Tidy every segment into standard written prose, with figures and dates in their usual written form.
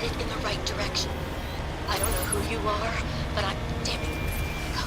headed in the right direction. I don't know who you are, but I'm... Damn it. Go.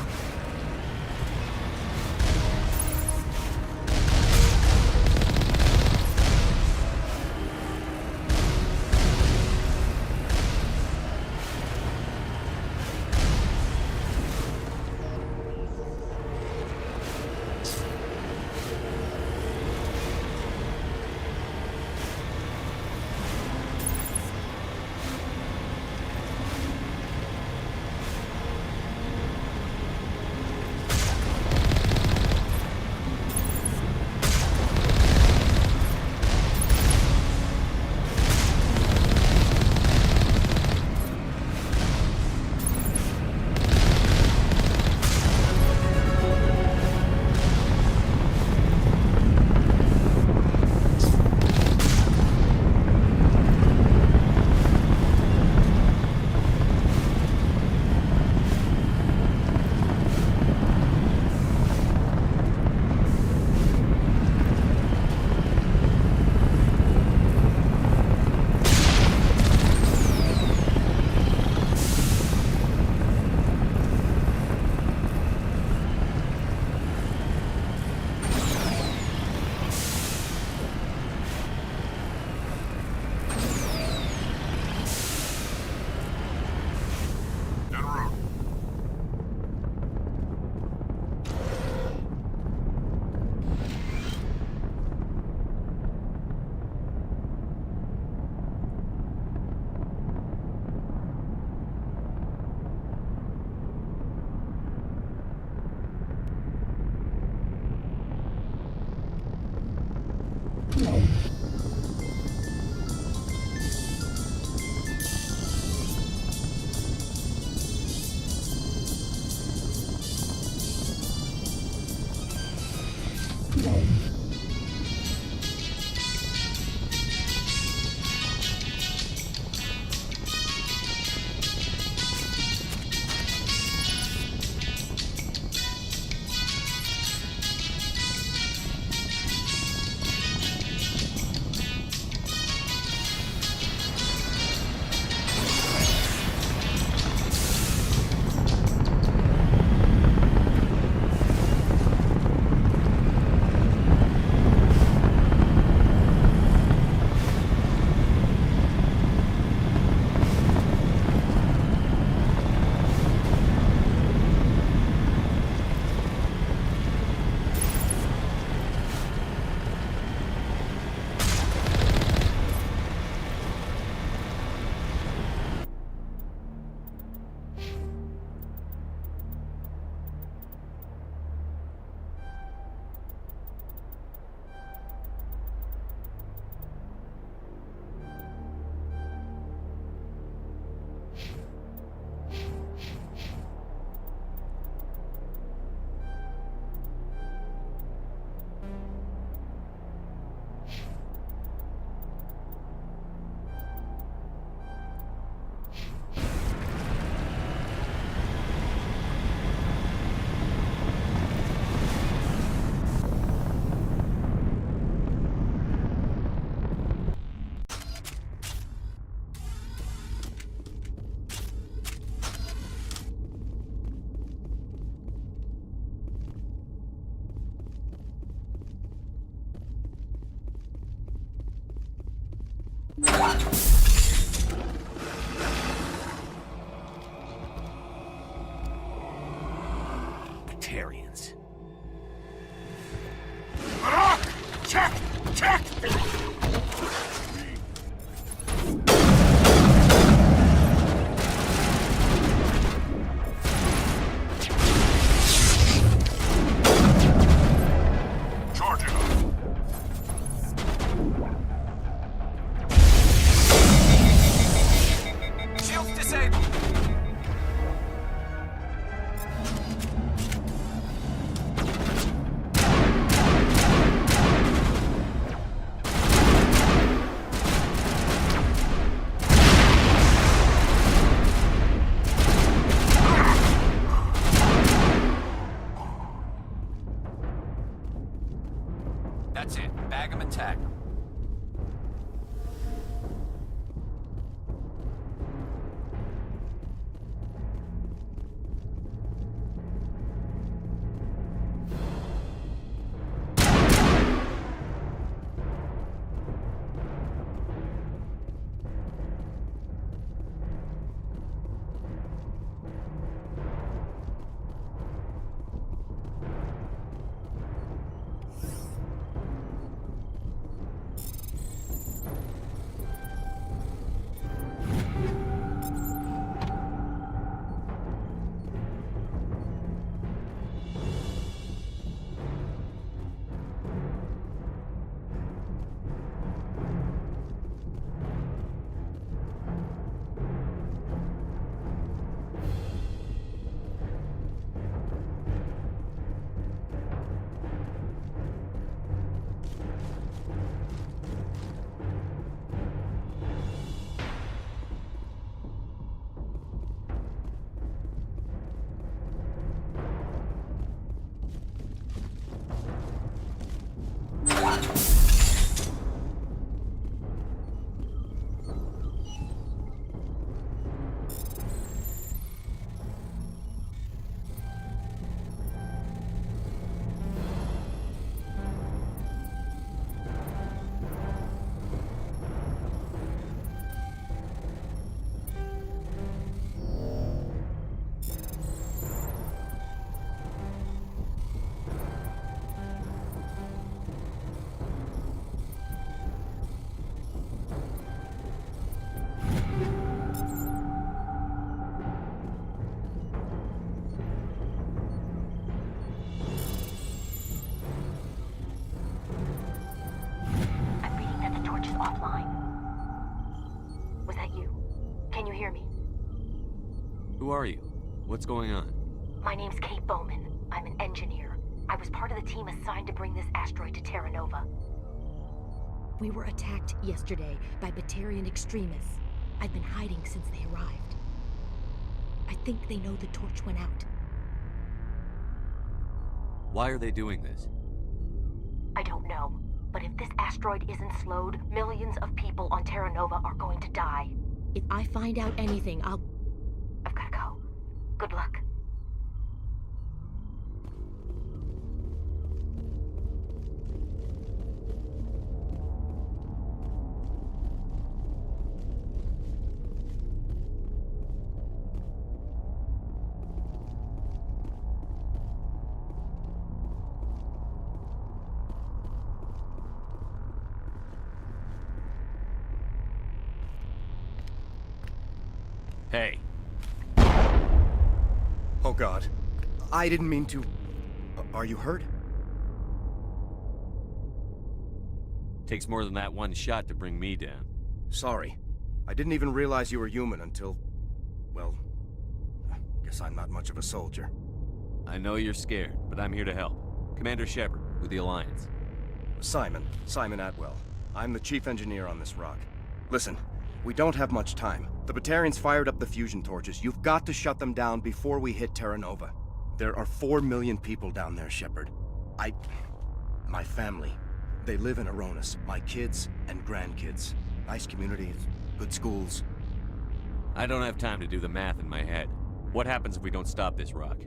Batarians. Check! Check! Charging up. offline. Was that you? Can you hear me? Who are you? What's going on? My name's Kate Bowman. I'm an engineer. I was part of the team assigned to bring this asteroid to Terra Nova. We were attacked yesterday by Batarian extremists. I've been hiding since they arrived. I think they know the torch went out. Why are they doing this? I don't know. But if this asteroid isn't slowed, millions of people on Terra Nova are going to die. If I find out anything, I've gotta go. Good luck. Hey. Oh God. I didn't mean to... Are you hurt? Takes more than that one shot to bring me down. Sorry. I didn't even realize you were human until... Well... Guess I'm not much of a soldier. I know you're scared, but I'm here to help. Commander Shepard, with the Alliance. Simon Atwell. I'm the chief engineer on this rock. Listen, we don't have much time. The Batarians fired up the fusion torches. You've got to shut them down before we hit Terra Nova. There are 4 million people down there, Shepard. My family. They live in Aronis. My kids and grandkids. Nice communities, good schools. I don't have time to do the math in my head. What happens if we don't stop this rock?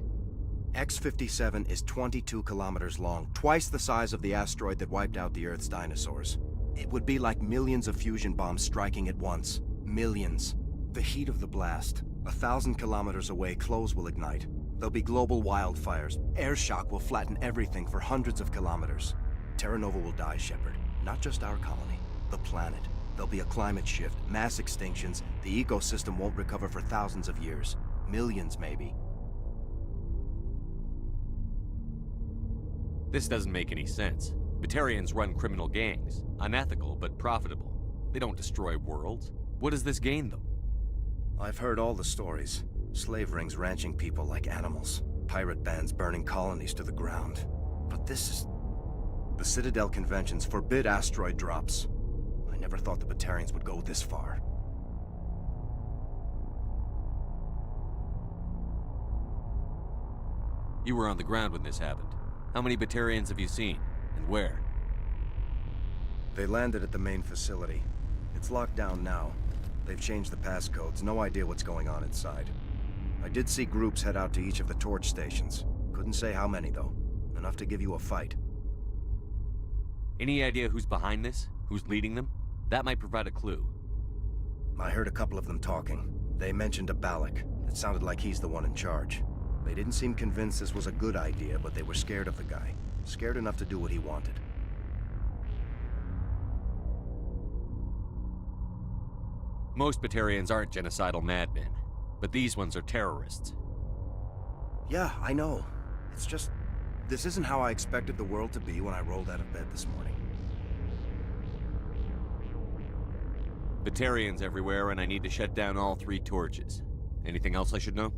X-57 is 22 kilometers long, twice the size of the asteroid that wiped out the Earth's dinosaurs. It would be like millions of fusion bombs striking at once. Millions. The heat of the blast. 1,000 kilometers away, clothes will ignite. There'll be global wildfires. Air shock will flatten everything for hundreds of kilometers. Terra Nova will die, Shepard. Not just our colony, the planet. There'll be a climate shift, mass extinctions. The ecosystem won't recover for thousands of years. Millions, maybe. This doesn't make any sense. Batarians run criminal gangs. Unethical, but profitable. They don't destroy worlds. What does this gain them? I've heard all the stories. Slave rings ranching people like animals. Pirate bands burning colonies to the ground. But this is... The Citadel conventions forbid asteroid drops. I never thought the Batarians would go this far. You were on the ground when this happened. How many Batarians have you seen? And where? They landed at the main facility. It's locked down now. They've changed the passcodes. No idea what's going on inside. I did see groups head out to each of the torch stations. Couldn't say how many, though. Enough to give you a fight. Any idea who's behind this? Who's leading them? That might provide a clue. I heard a couple of them talking. They mentioned a Balak. It sounded like he's the one in charge. They didn't seem convinced this was a good idea, but they were scared of the guy. Scared enough to do what he wanted. Most Batarians aren't genocidal madmen, but these ones are terrorists. Yeah, I know. It's just... This isn't how I expected the world to be when I rolled out of bed this morning. Batarians everywhere, and I need to shut down all 3 torches. Anything else I should know?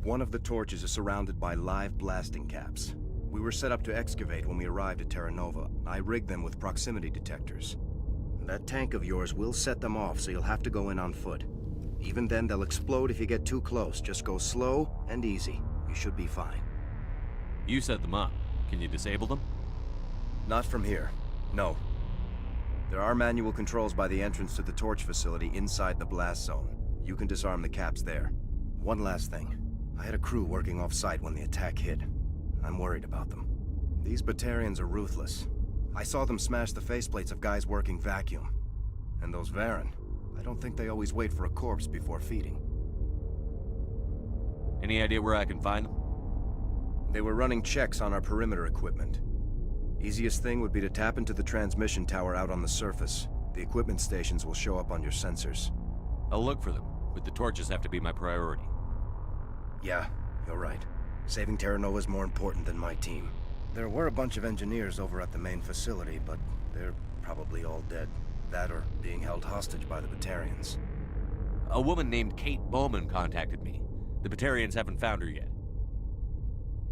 One of the torches is surrounded by live blasting caps. We were set up to excavate when we arrived at Terra Nova. I rigged them with proximity detectors. That tank of yours will set them off, so you'll have to go in on foot. Even then, they'll explode if you get too close. Just go slow and easy. You should be fine. You set them up. Can you disable them? Not from here. No. There are manual controls by the entrance to the torch facility inside the blast zone. You can disarm the caps there. One last thing. I had a crew working off-site when the attack hit. I'm worried about them. These Batarians are ruthless. I saw them smash the faceplates of guys working vacuum. And those Varen, I don't think they always wait for a corpse before feeding. Any idea where I can find them? They were running checks on our perimeter equipment. Easiest thing would be to tap into the transmission tower out on the surface. The equipment stations will show up on your sensors. I'll look for them, but the torches have to be my priority. Yeah, you're right. Saving Terra Nova is more important than my team. There were a bunch of engineers over at the main facility, but they're probably all dead. That or being held hostage by the Batarians. A woman named Kate Bowman contacted me. The Batarians haven't found her yet.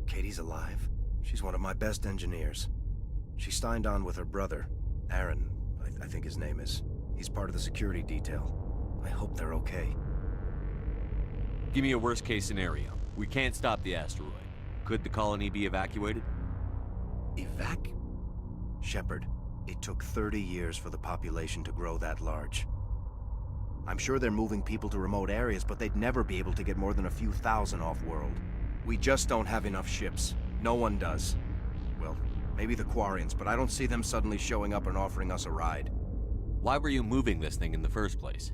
Katie's alive? She's one of my best engineers. She signed on with her brother, Aaron, I think his name is. He's part of the security detail. I hope they're okay. Give me a worst-case scenario. We can't stop the asteroid. Could the colony be evacuated? Shepard, it took 30 years for the population to grow that large. I'm sure they're moving people to remote areas, but they'd never be able to get more than a few thousand off-world. We just don't have enough ships. No one does. Well, maybe the Quarians, but I don't see them suddenly showing up and offering us a ride. Why were you moving this thing in the first place?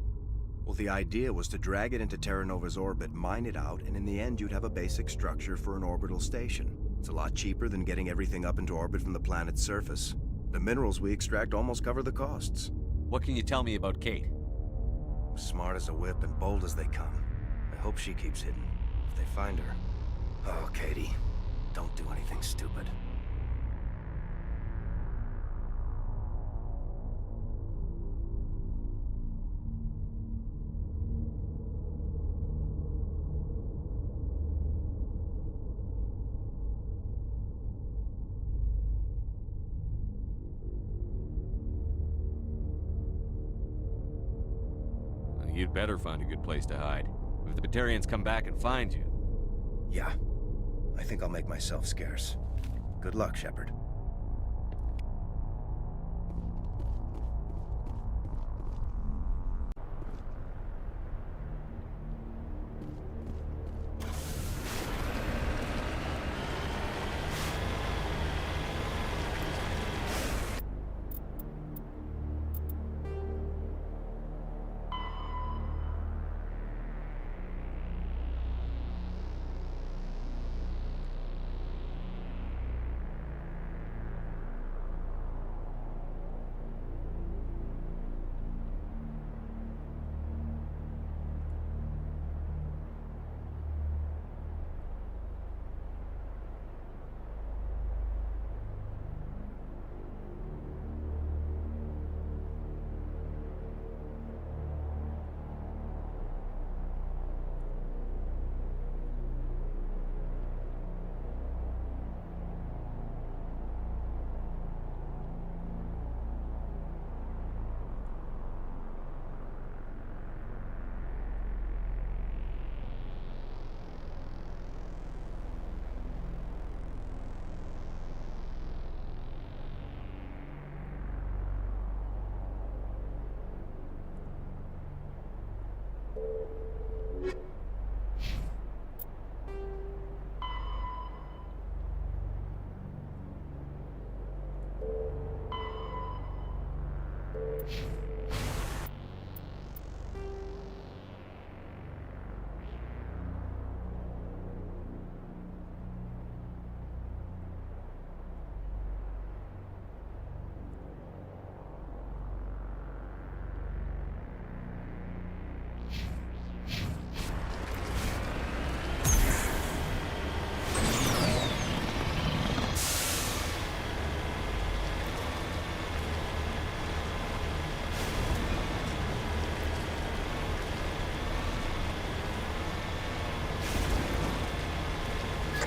Well, the idea was to drag it into Terra Nova's orbit, mine it out, and in the end you'd have a basic structure for an orbital station. It's a lot cheaper than getting everything up into orbit from the planet's surface. The minerals we extract almost cover the costs. What can you tell me about Kate? Smart as a whip and bold as they come. I hope she keeps hidden, if they find her. Oh, Katie, don't do anything stupid. You'd better find a good place to hide. If the Batarians come back and find you... Yeah, I think I'll make myself scarce. Good luck, Shepard.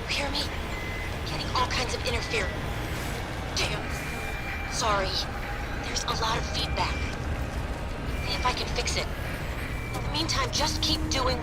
Hear me? Getting all kinds of interference. Damn. Sorry. There's a lot of feedback. See if I can fix it. In the meantime, just keep doing...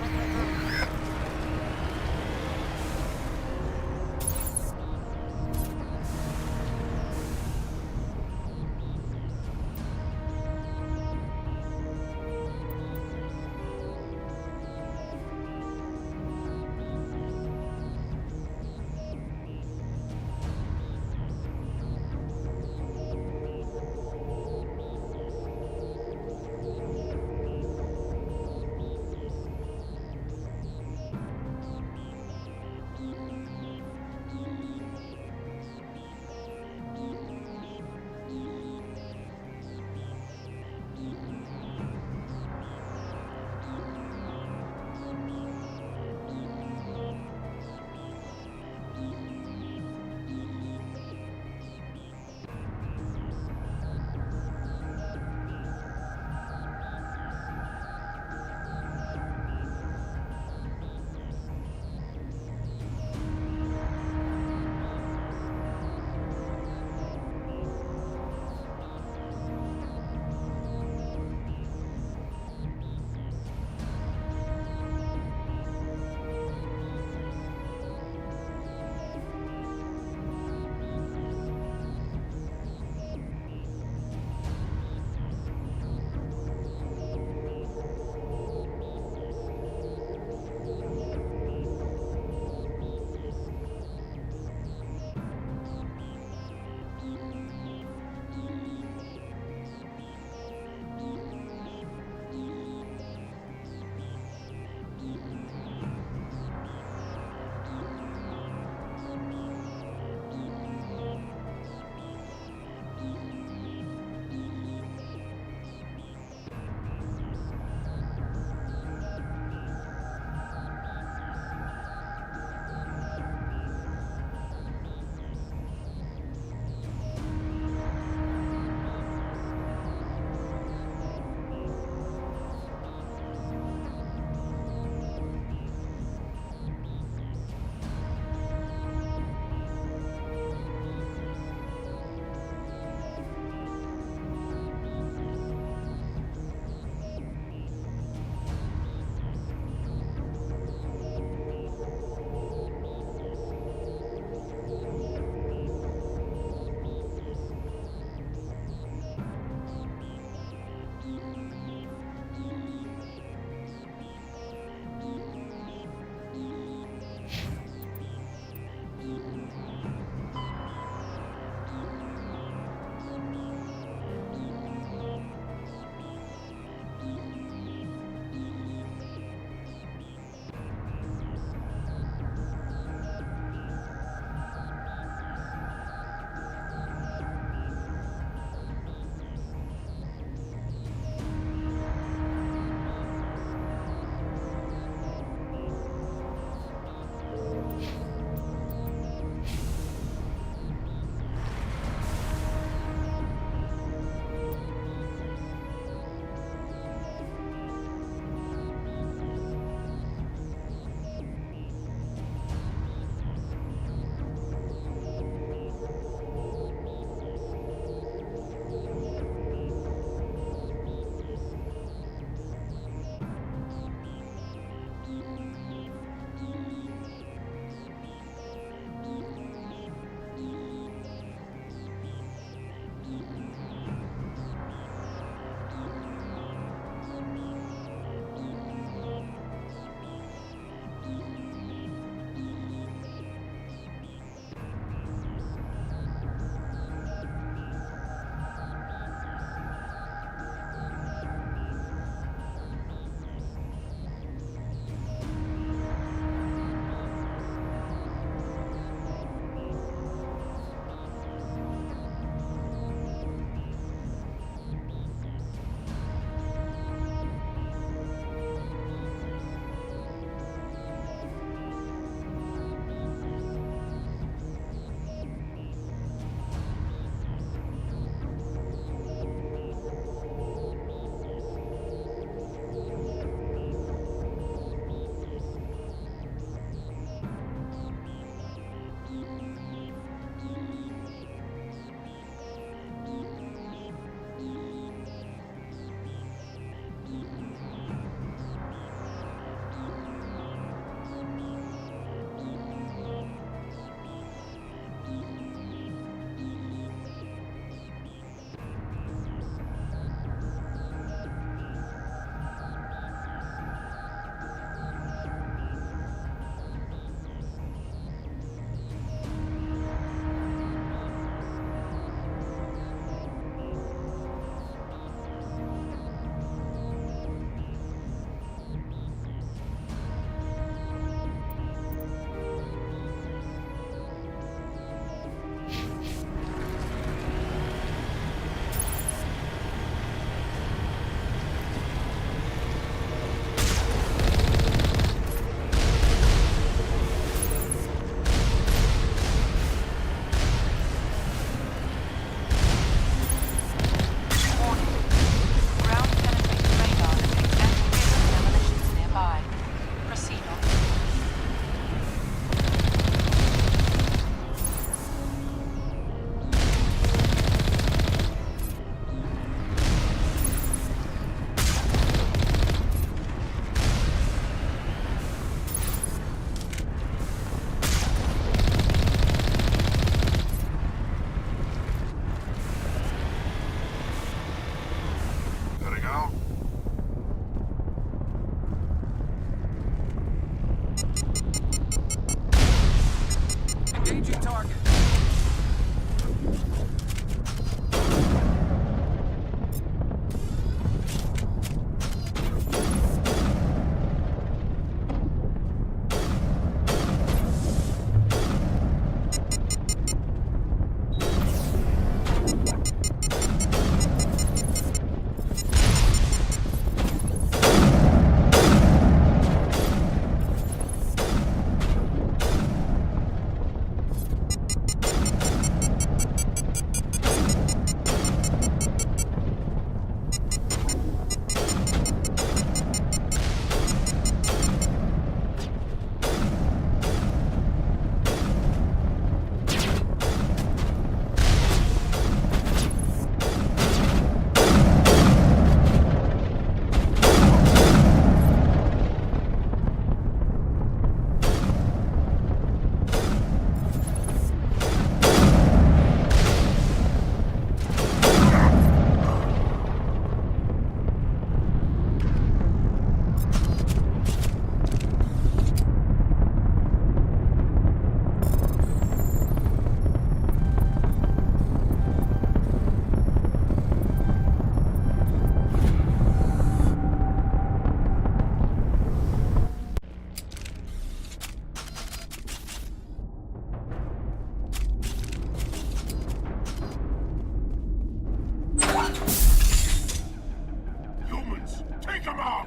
Take him out!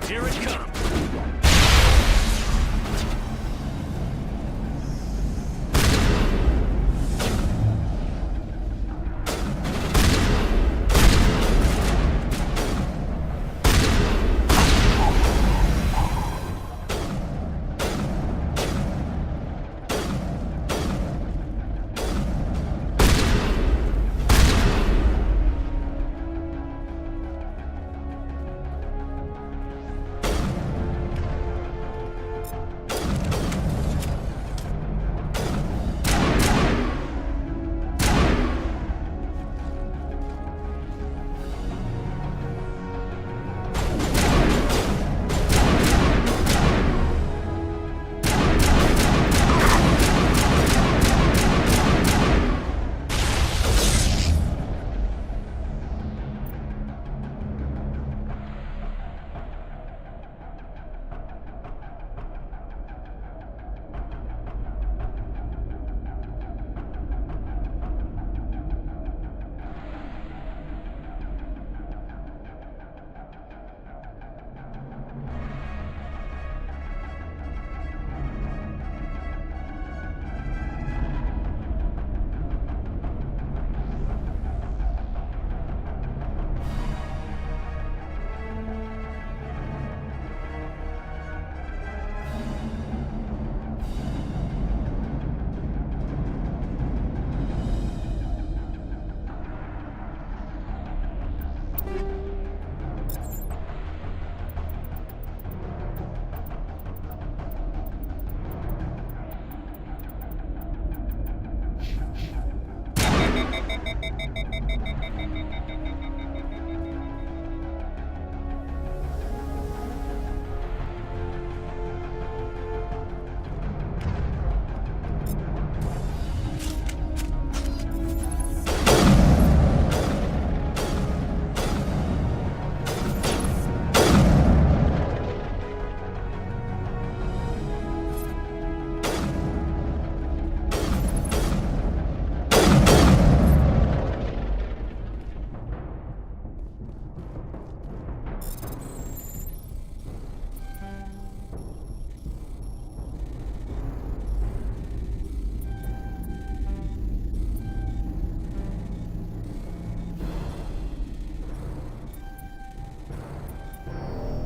Here it comes.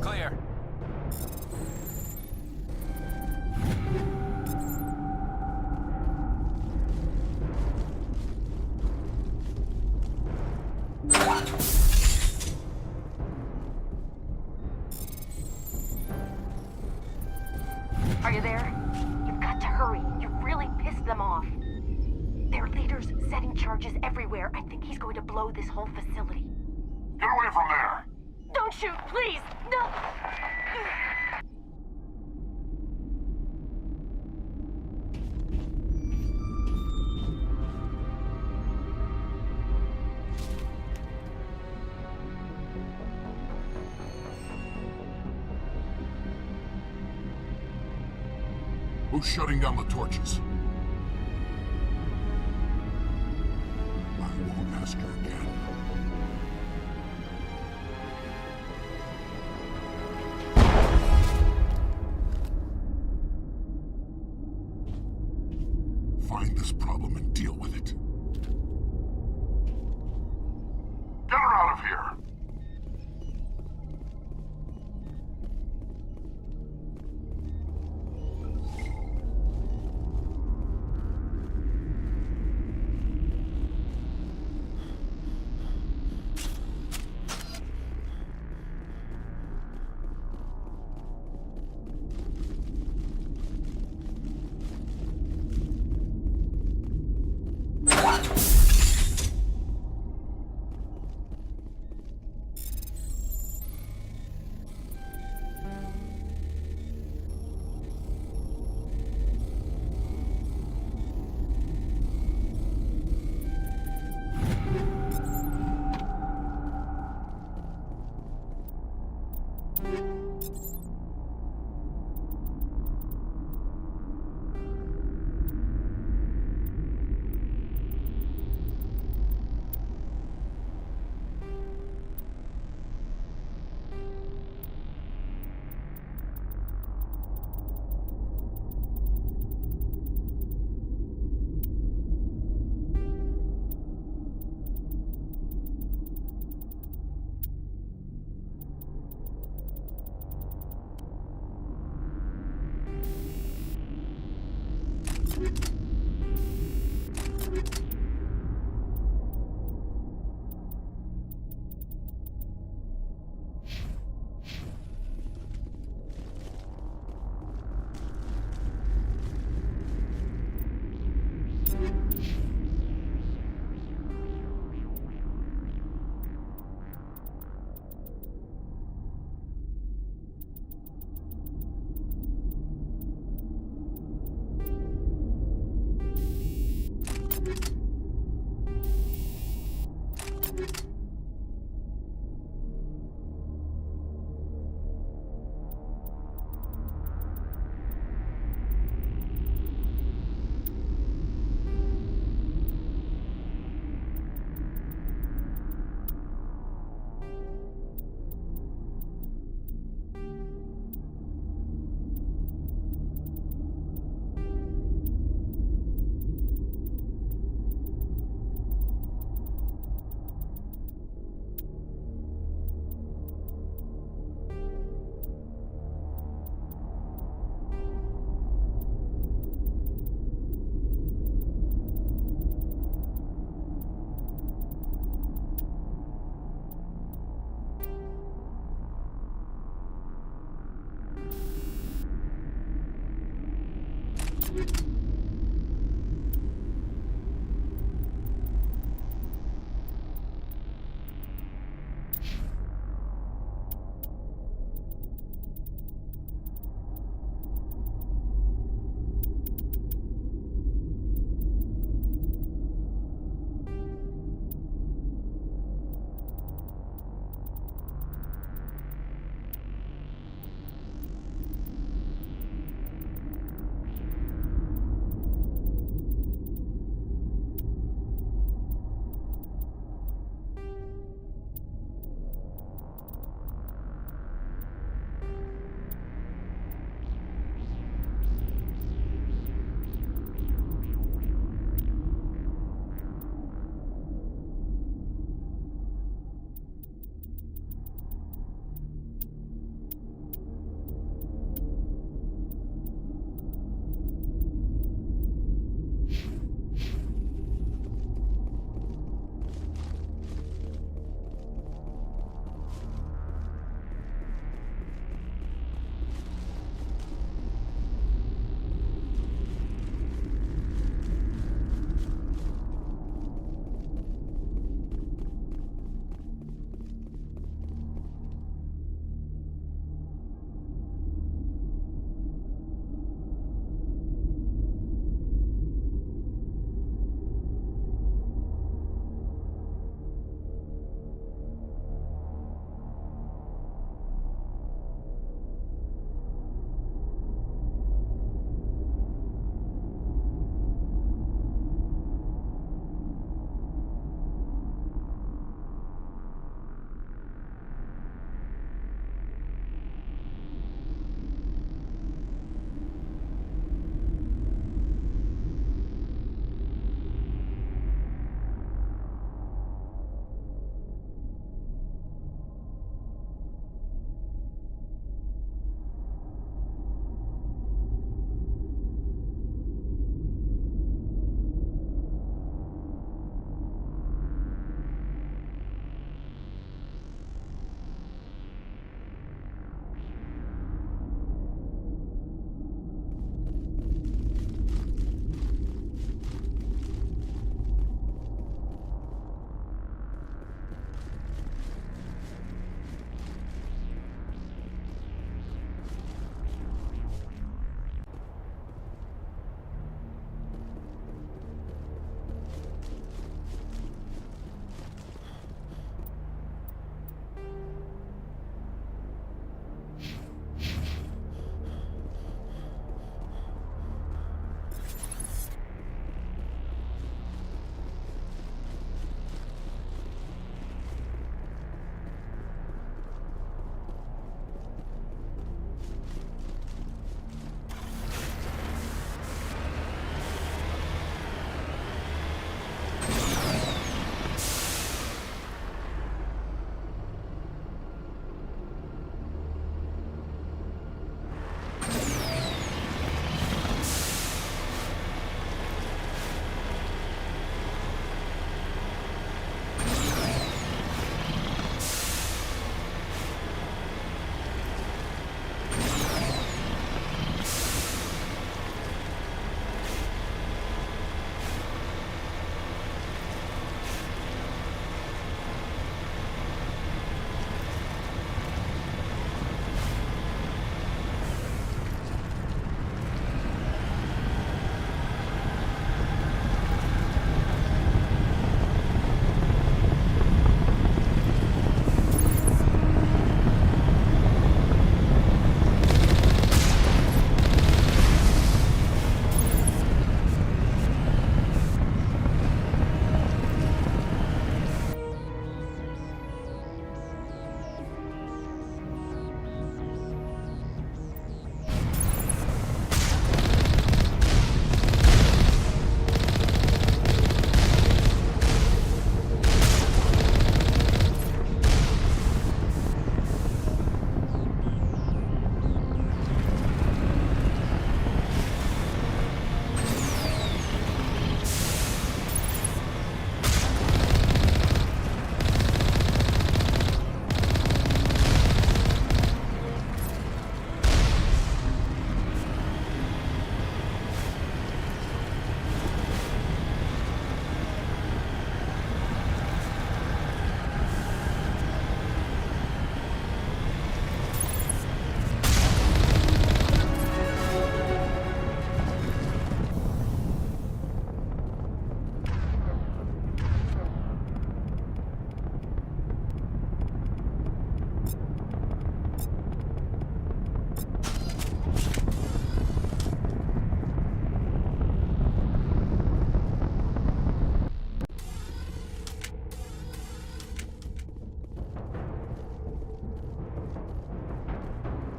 Clear. Are you there? You've got to hurry. You've really pissed them off. Their leader's setting charges everywhere. I think he's going to blow this whole facility. Get away from there! Don't shoot, please! No! Who's shutting down the torches? I won't ask her again. Find this problem and deal with it. Get her out of here!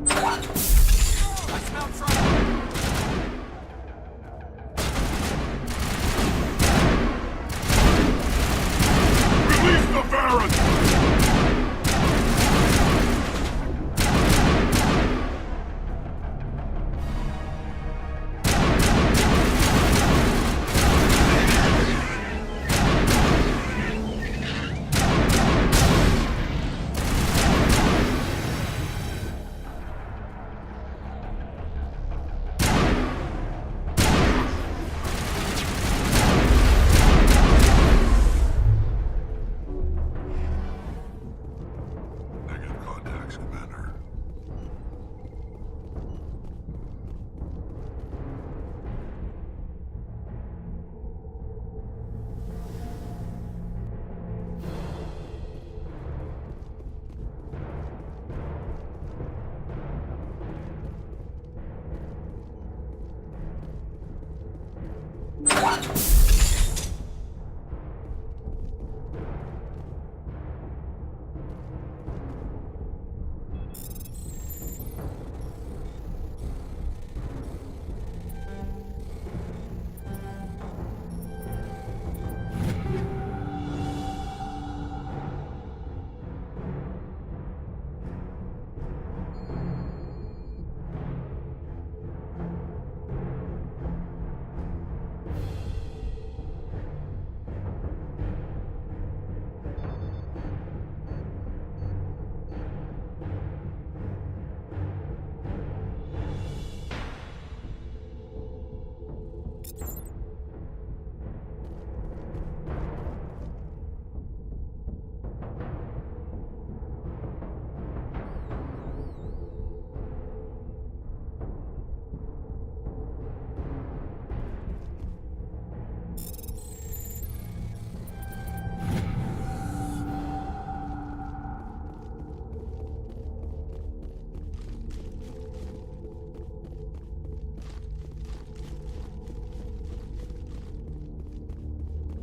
I smell trouble! Release the Baron! Negative contacts, Commander.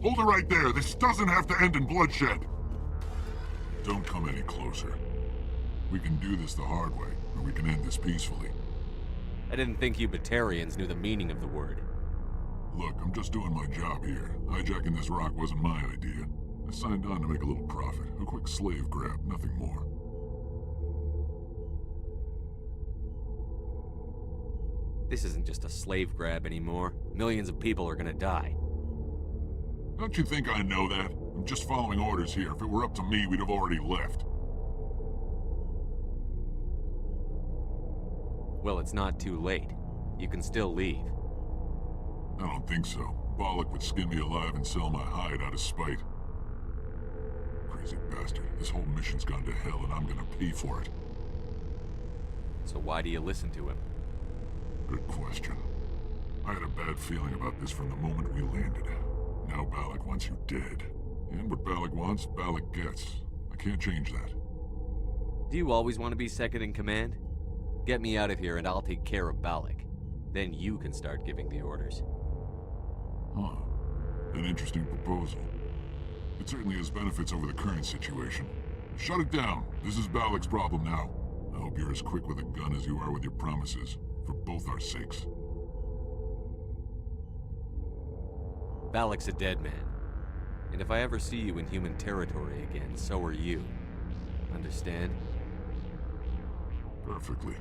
Hold it right there. This doesn't have to end in bloodshed. Don't come any closer. We can do this the hard way, or we can end this peacefully. I didn't think you Batarians knew the meaning of the word. Look, I'm just doing my job here. Hijacking this rock wasn't my idea. I signed on to make a little profit. A quick slave grab, nothing more. This isn't just a slave grab anymore. Millions of people are gonna die. Don't you think I know that? I'm just following orders here. If it were up to me, we'd have already left. Well, it's not too late. You can still leave. I don't think so. Bollock would skin me alive and sell my hide out of spite. Crazy bastard. This whole mission's gone to hell and I'm gonna pay for it. So why do you listen to him? Good question. I had a bad feeling about this from the moment we landed. Now Bollock wants you dead. And what Bollock wants, Bollock gets. I can't change that. Do you always want to be second in command? Get me out of here and I'll take care of Balak. Then you can start giving the orders. Huh. An interesting proposal. It certainly has benefits over the current situation. Shut it down. This is Balak's problem now. I hope you're as quick with a gun as you are with your promises. For both our sakes. Balak's a dead man. And if I ever see you in human territory again, so are you. Understand? Perfectly.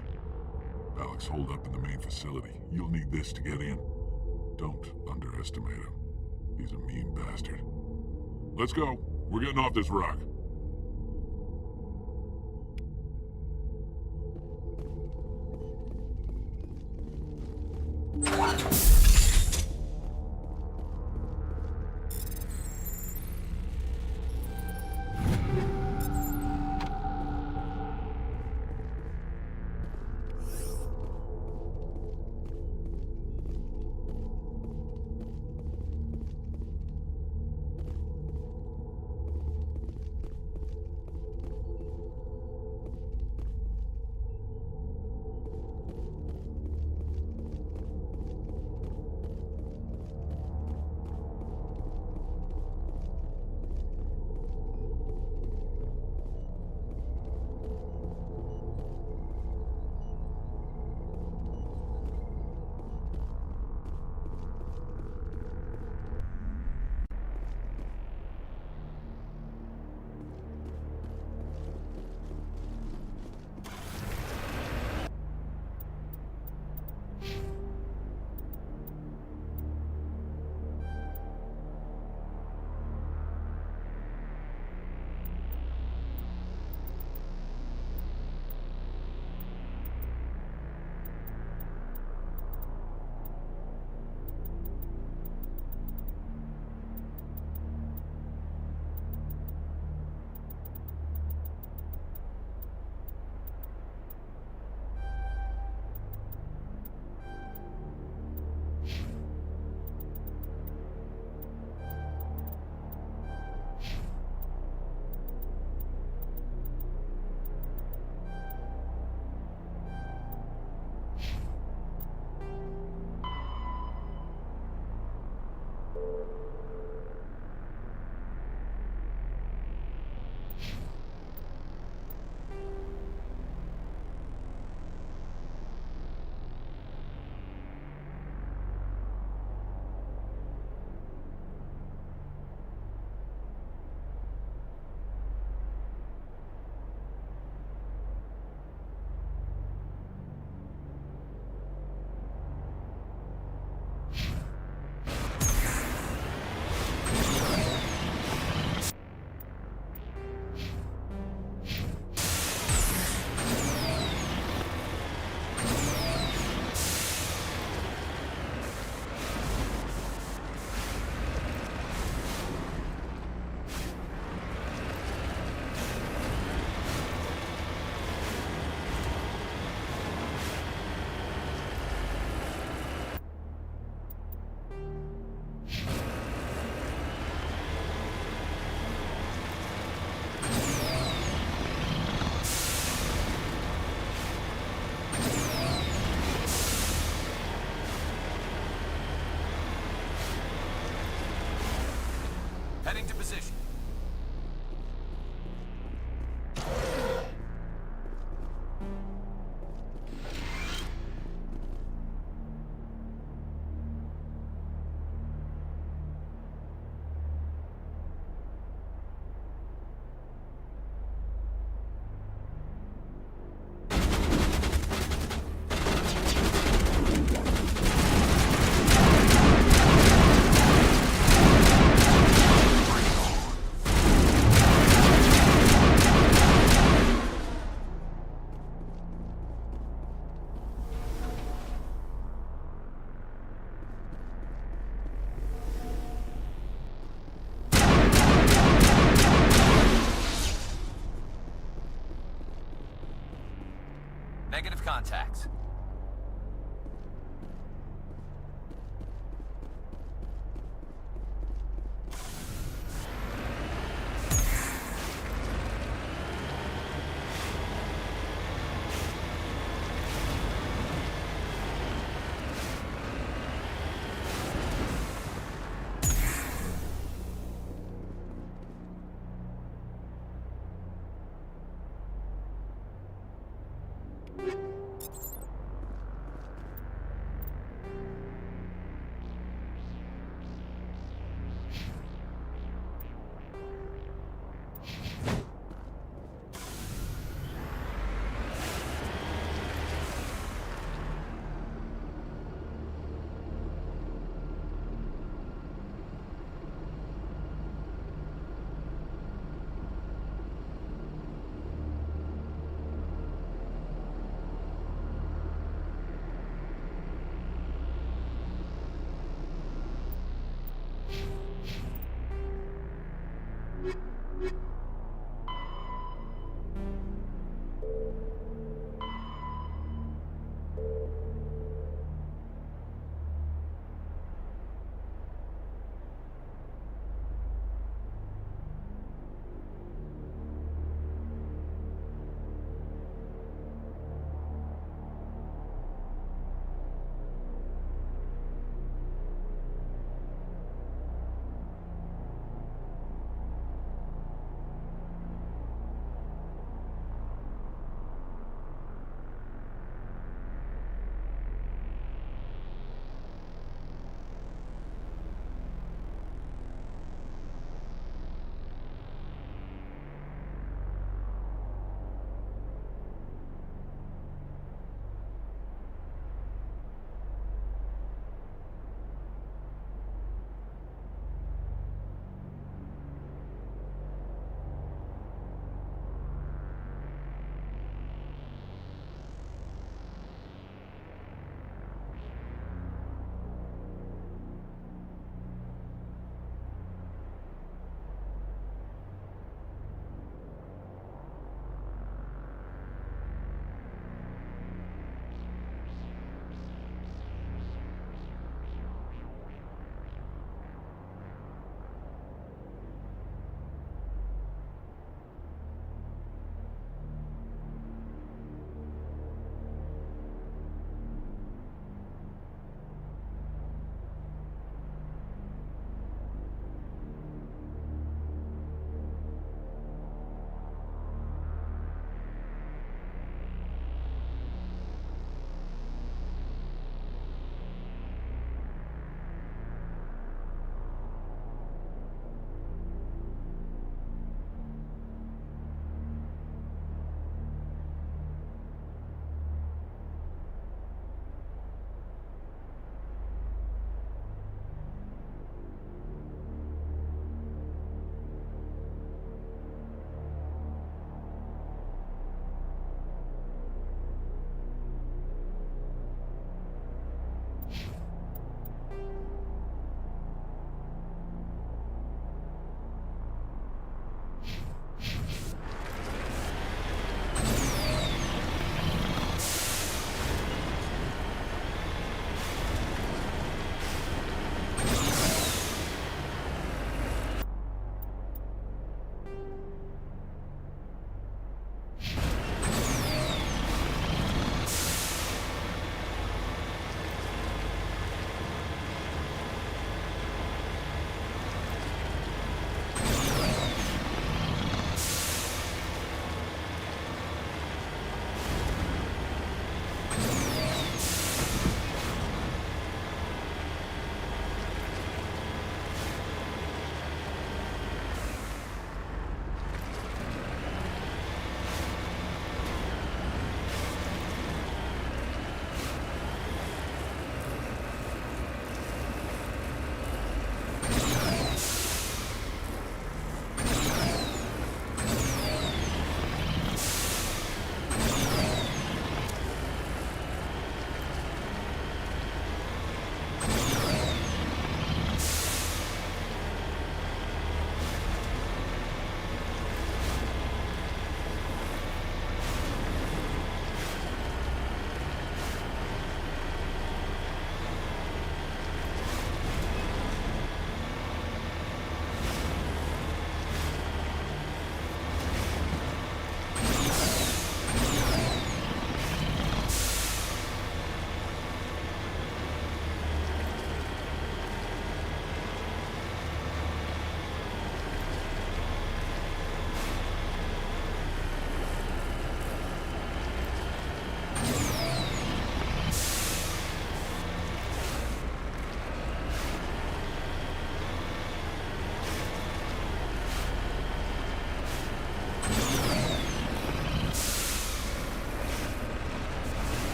Balak's holed up in the main facility. You'll need this to get in. Don't underestimate him. He's a mean bastard. Let's go. We're getting off this rock. Negative contacts.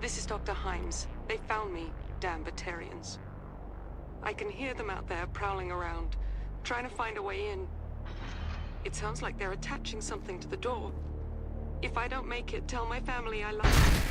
This is Dr. Himes. They found me, damn Batarians. I can hear them out there prowling around, trying to find a way in. It sounds like they're attaching something to the door. If I don't make it, tell my family I love them.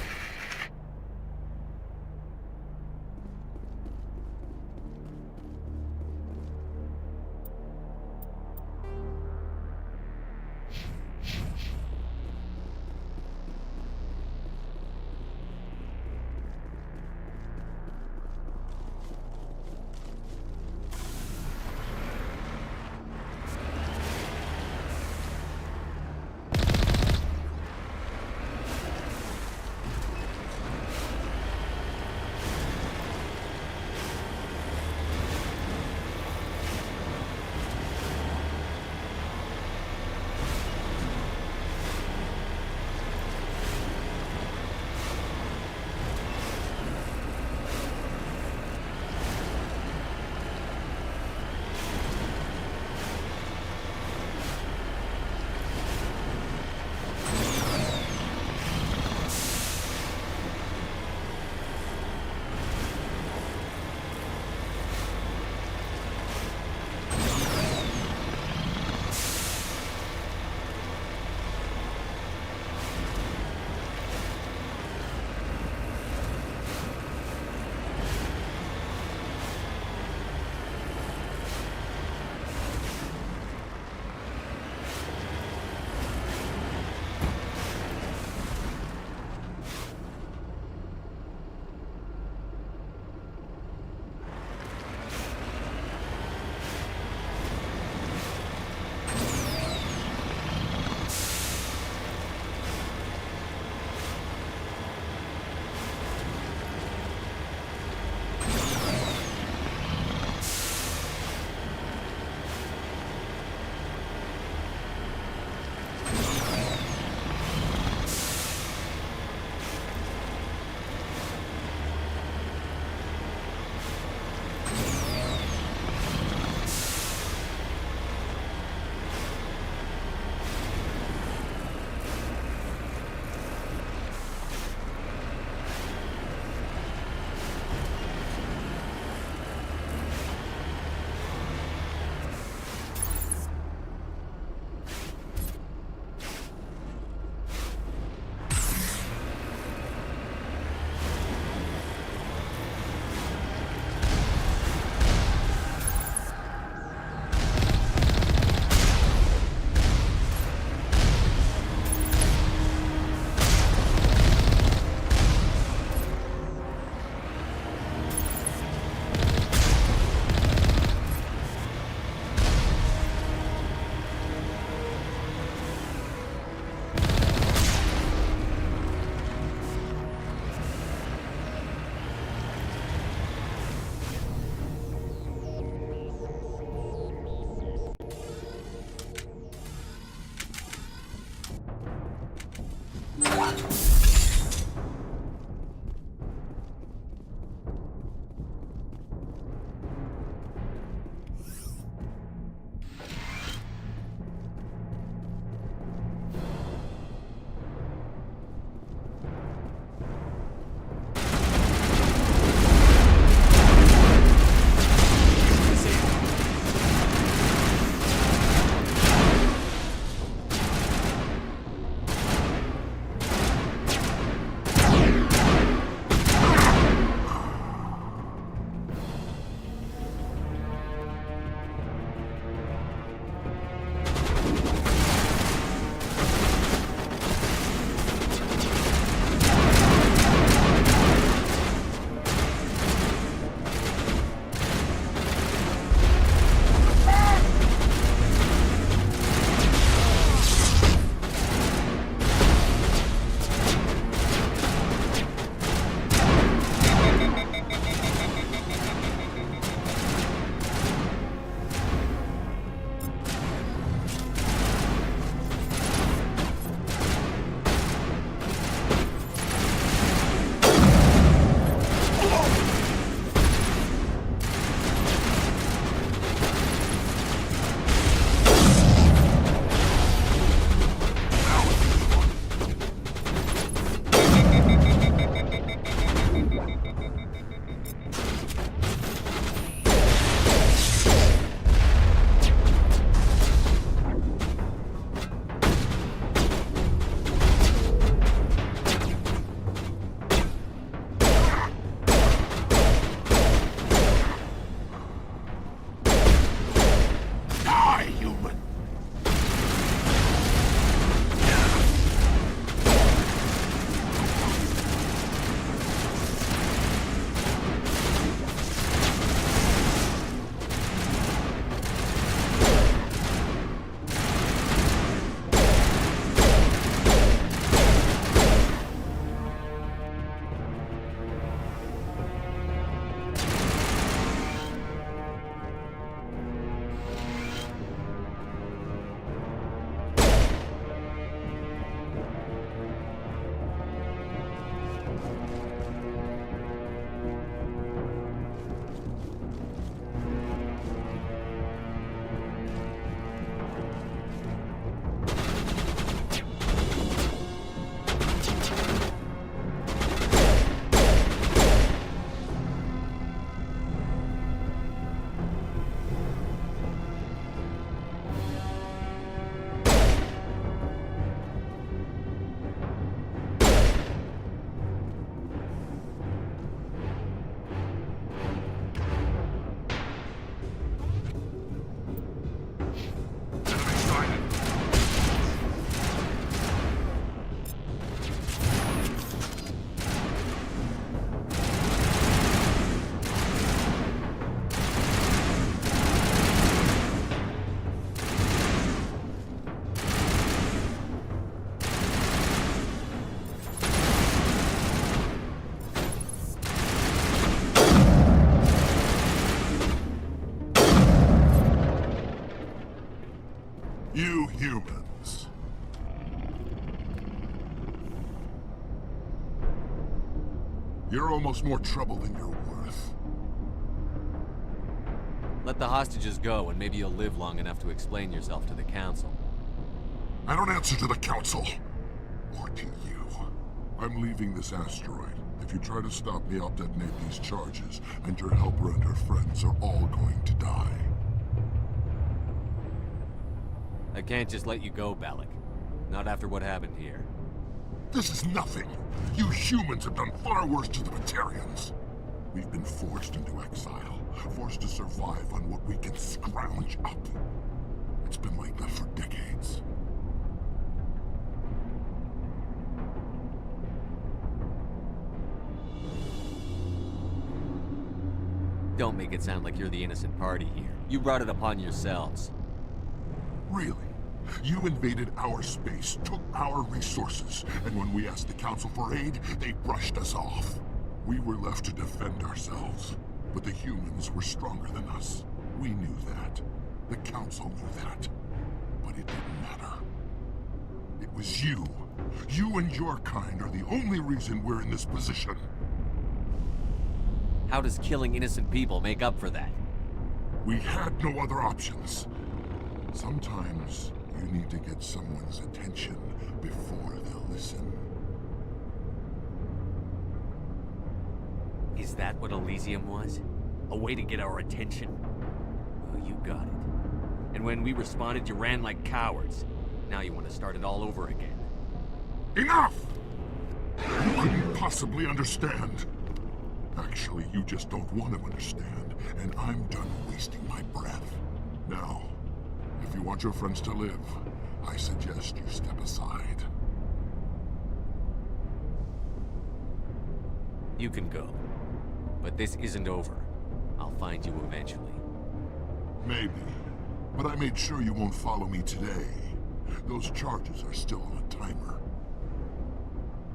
humans. You're almost more trouble than you're worth. Let the hostages go, and maybe you'll live long enough to explain yourself to the Council. I don't answer to the Council. Or to you. I'm leaving this asteroid. If you try to stop me, I'll detonate these charges, and your helper and her friends are all going to die. I can't just let you go, Balak. Not after what happened here. This is nothing. You humans have done far worse to the Batarians. We've been forced into exile, forced to survive on what we can scrounge up. It's been like that for decades. Don't make it sound like you're the innocent party here. You brought it upon yourselves. Really? You invaded our space, took our resources, and when we asked the Council for aid, they brushed us off. We were left to defend ourselves, but the humans were stronger than us. We knew that. The Council knew that. But it didn't matter. It was you. You and your kind are the only reason we're in this position. How does killing innocent people make up for that? We had no other options. Sometimes you need to get someone's attention before they'll listen. Is that what Elysium was? A way to get our attention? Well, you got it. And when we responded, you ran like cowards. Now you want to start it all over again. Enough! You couldn't possibly understand. Actually, you just don't want to understand, and I'm done wasting my breath. Now, if you want your friends to live, I suggest you step aside. You can go. But this isn't over. I'll find you eventually. Maybe. But I made sure you won't follow me today. Those charges are still on a timer.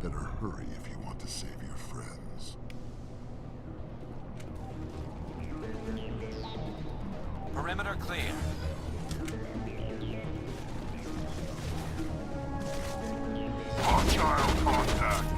Better hurry if you want to save your friends. Perimeter clear. Hostile contact!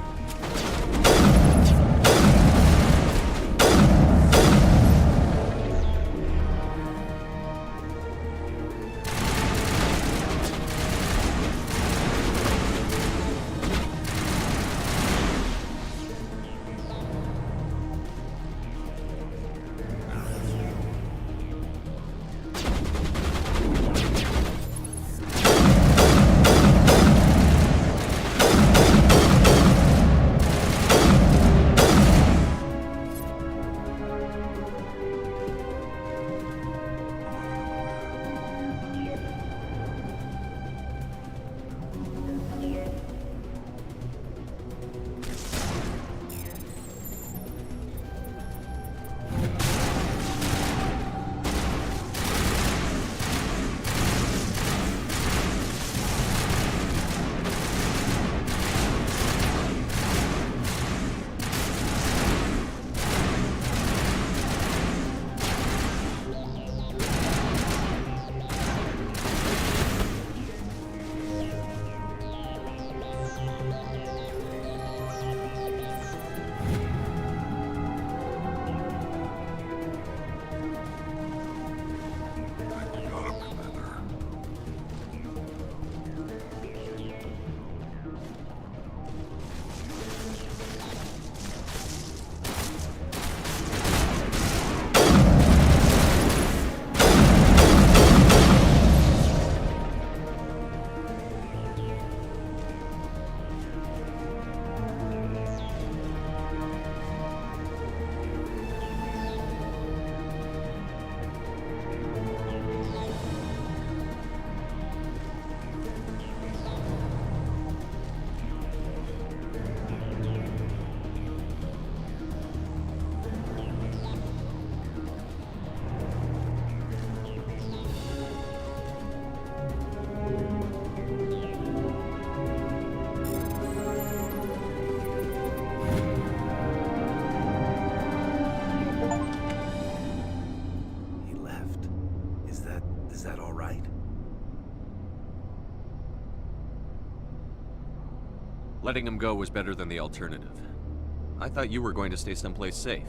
Letting him go was better than the alternative. I thought you were going to stay someplace safe.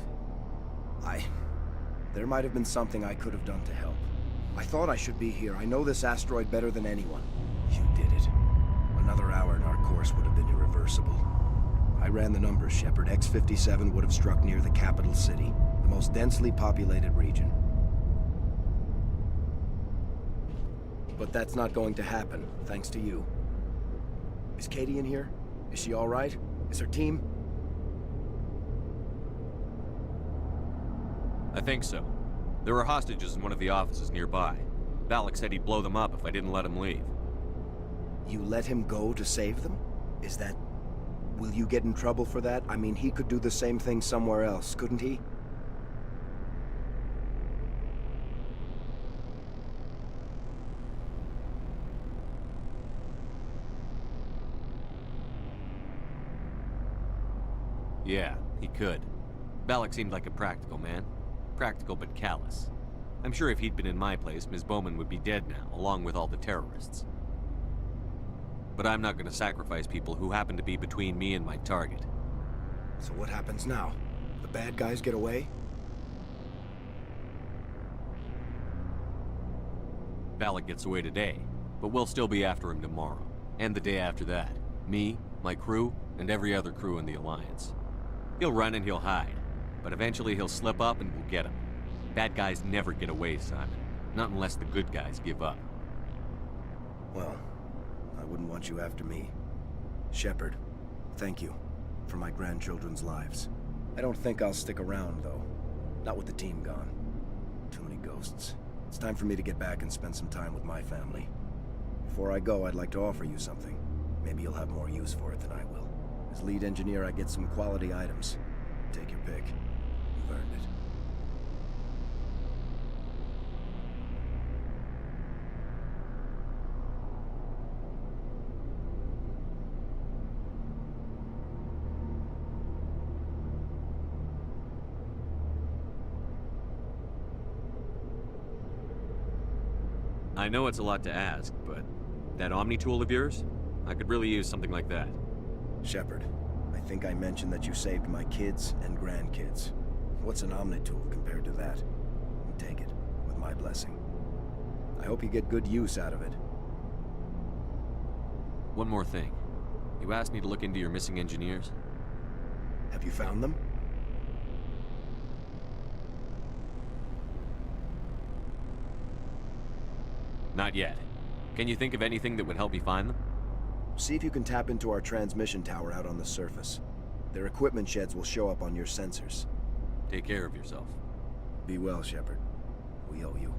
There might have been something I could have done to help. I thought I should be here. I know this asteroid better than anyone. You did it. Another hour and our course would have been irreversible. I ran the numbers, Shepard. X-57 would have struck near the capital city, the most densely populated region. But that's not going to happen, thanks to you. Is Katie in here? Is she all right? Is her team? I think so. There are hostages in one of the offices nearby. Valak said he'd blow them up if I didn't let him leave. You let him go to save them? Is that... Will you get in trouble for that? I mean, he could do the same thing somewhere else, couldn't he? Yeah, he could. Valak seemed like a practical man. Practical but callous. I'm sure if he'd been in my place, Ms. Bowman would be dead now, along with all the terrorists. But I'm not going to sacrifice people who happen to be between me and my target. So what happens now? The bad guys get away? Valak gets away today, but we'll still be after him tomorrow. And the day after that. Me, my crew, and every other crew in the Alliance. He'll run and he'll hide, but eventually he'll slip up and we'll get him. Bad guys never get away, Simon. Not unless the good guys give up. Well, I wouldn't want you after me. Shepard, thank you for my grandchildren's lives. I don't think I'll stick around, though. Not with the team gone. Too many ghosts. It's time for me to get back and spend some time with my family. Before I go, I'd like to offer you something. Maybe you'll have more use for it than I will. As lead engineer, I get some quality items. Take your pick. You've earned it. I know it's a lot to ask, but that Omni tool of yours? I could really use something like that. Shepard, I think I mentioned that you saved my kids and grandkids. What's an Omnitool compared to that? Take it, with my blessing. I hope you get good use out of it. One more thing. You asked me to look into your missing engineers? Have you found them? Not yet. Can you think of anything that would help me find them? See if you can tap into our transmission tower out on the surface. Their equipment sheds will show up on your sensors. Take care of yourself. Be well, Shepard. We owe you.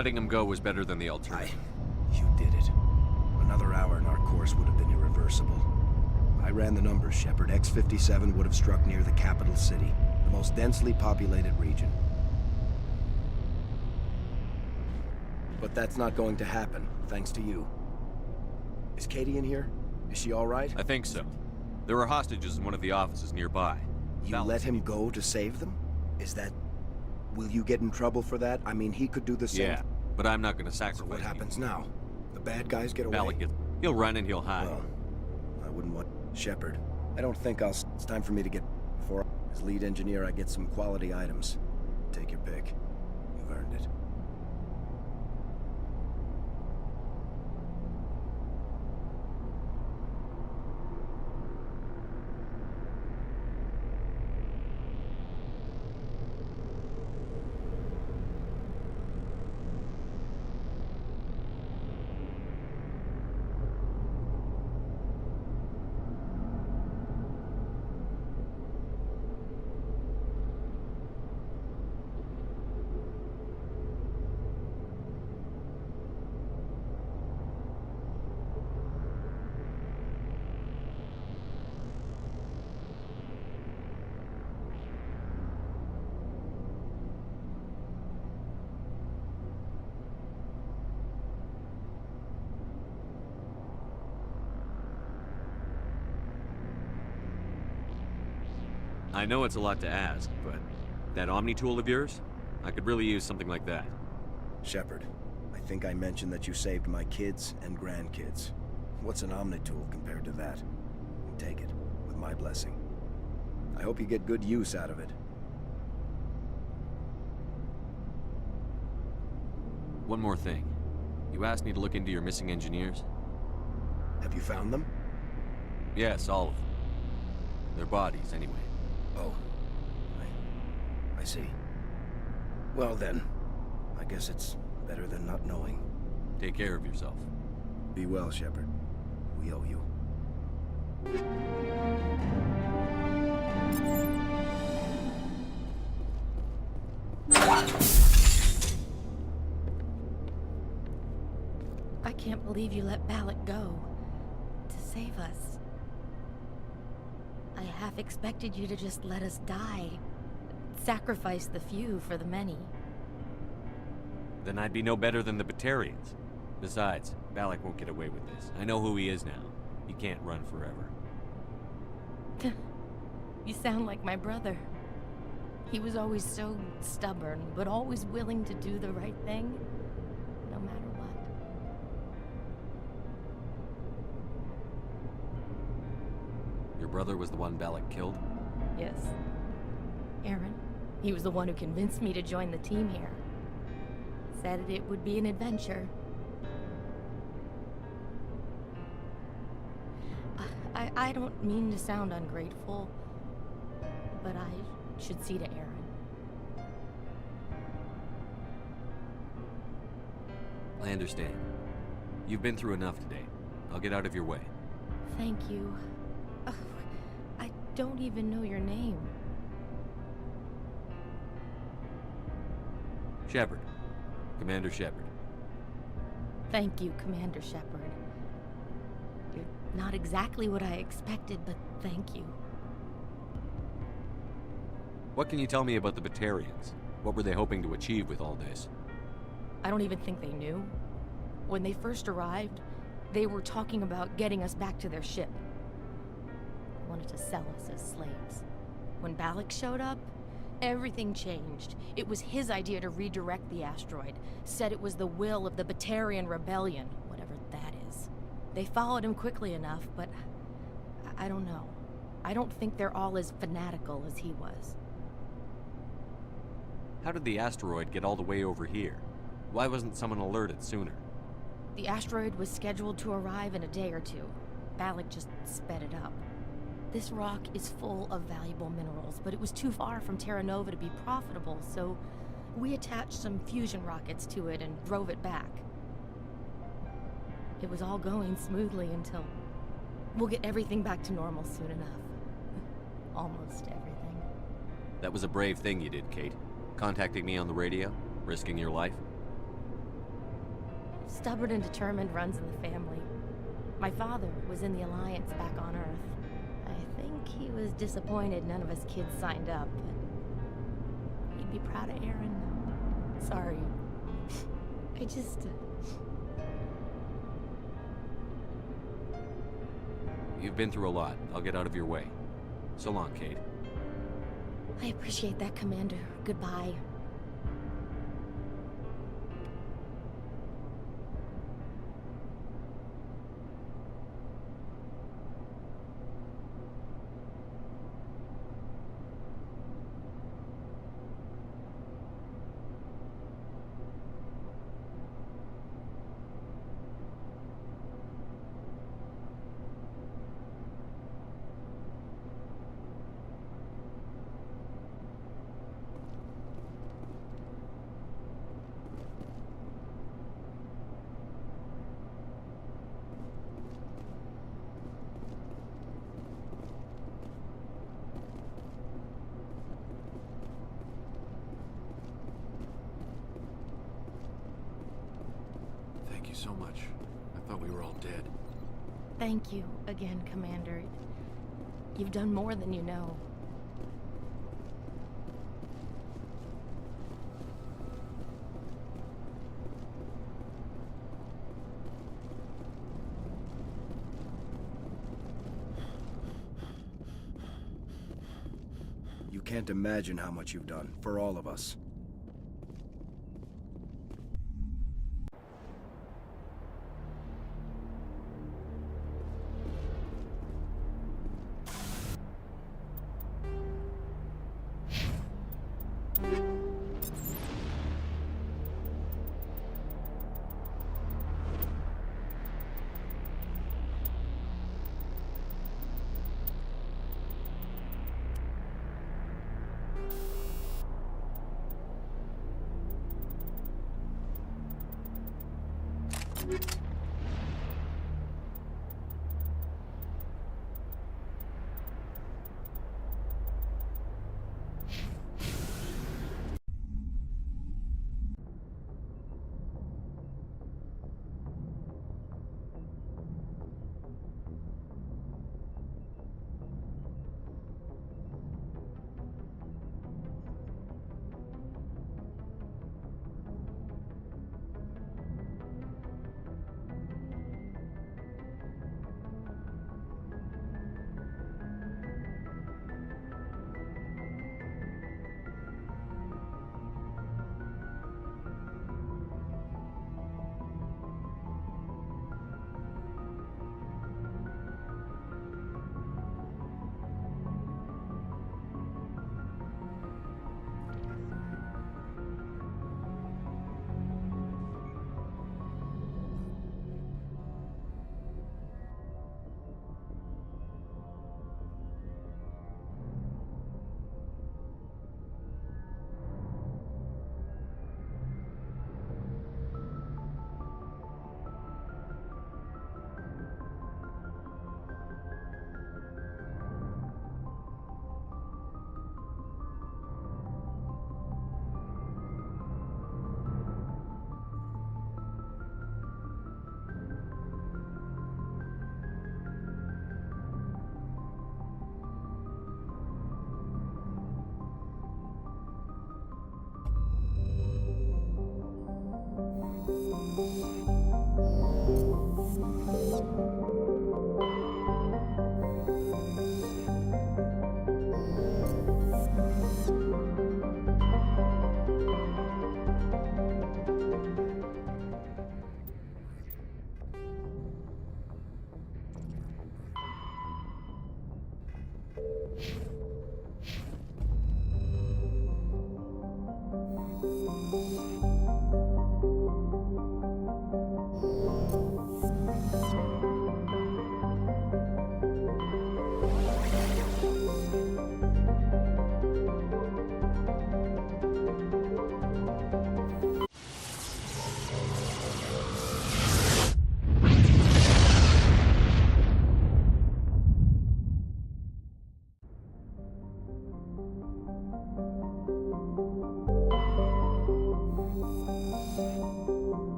Letting him go was better than the alternative. You did it. Another hour and our course would have been irreversible. I ran the numbers, Shepard. X-57 would have struck near the capital city, the most densely populated region. But that's not going to happen, thanks to you. Is Katie in here? Is she all right? I think so. There are hostages in one of the offices nearby. You let him go to save them? Is that... Will you get in trouble for that? I mean, he could do the same. Yeah, but I'm not gonna So sacrifice what happens you. now? The bad guys get away? Balak he'll run and he'll hide. Well, I wouldn't want... Shepard, I don't think I'll... It's time for me to get... Before, as lead engineer, I get some quality items. Take your pick. You've earned it. I know it's a lot to ask, but that Omni tool of yours? I could really use something like that. Shepard, I think I mentioned that you saved my kids and grandkids. What's an Omnitool compared to that? Take it, with my blessing. I hope you get good use out of it. One more thing. You asked me to look into your missing engineers? Have you found them? Yes, all of them. Their bodies, anyway. Oh. I see. Well then, I guess it's better than not knowing. Take care of yourself. Be well, Shepard. We owe you. I can't believe you let Balak go. To save us. I half expected you to just let us die. Sacrifice the few for the many. Then I'd be no better than the Batarians. Besides, Balak won't get away with this. I know who he is now. He can't run forever. You sound like my brother. He was always so stubborn, but always willing to do the right thing, no matter what. Your brother was the one Balak killed? Yes. Aaron. He was the one who convinced me to join the team here. Said it would be an adventure. I don't mean to sound ungrateful, but I should see to Aaron. I understand. You've been through enough today. I'll get out of your way. Thank you. I don't even know your name. Shepard. Commander Shepard. Thank you, Commander Shepard. You're not exactly what I expected, but thank you. What can you tell me about the Batarians? What were they hoping to achieve with all this? I don't even think they knew. When they first arrived, they were talking about getting us back to their ship. They wanted to sell us as slaves. When Balak showed up, everything changed. It was his idea to redirect the asteroid. Said it was the will of the Batarian Rebellion, whatever that is. They followed him quickly enough, but I don't know. I don't think they're all as fanatical as he was. How did the asteroid get all the way over here? Why wasn't someone alerted sooner? The asteroid was scheduled to arrive in a day or two. Balak just sped it up. This rock is full of valuable minerals, but it was too far from Terra Nova to be profitable, so we attached some fusion rockets to it and drove it back. It was all going smoothly until... We'll get everything back to normal soon enough. Almost everything. That was a brave thing you did, Kate. Contacting me on the radio, risking your life. Stubborn and determined runs in the family. My father was in the Alliance back on Earth. I think he was disappointed none of his kids signed up, but he'd be proud of Aaron. Sorry. I just... You've been through a lot. I'll get out of your way. So long, Kate. I appreciate that, Commander. Goodbye. Thank you so much. I thought we were all dead. Thank you again, Commander. You've done more than you know. You can't imagine how much you've done, for all of us.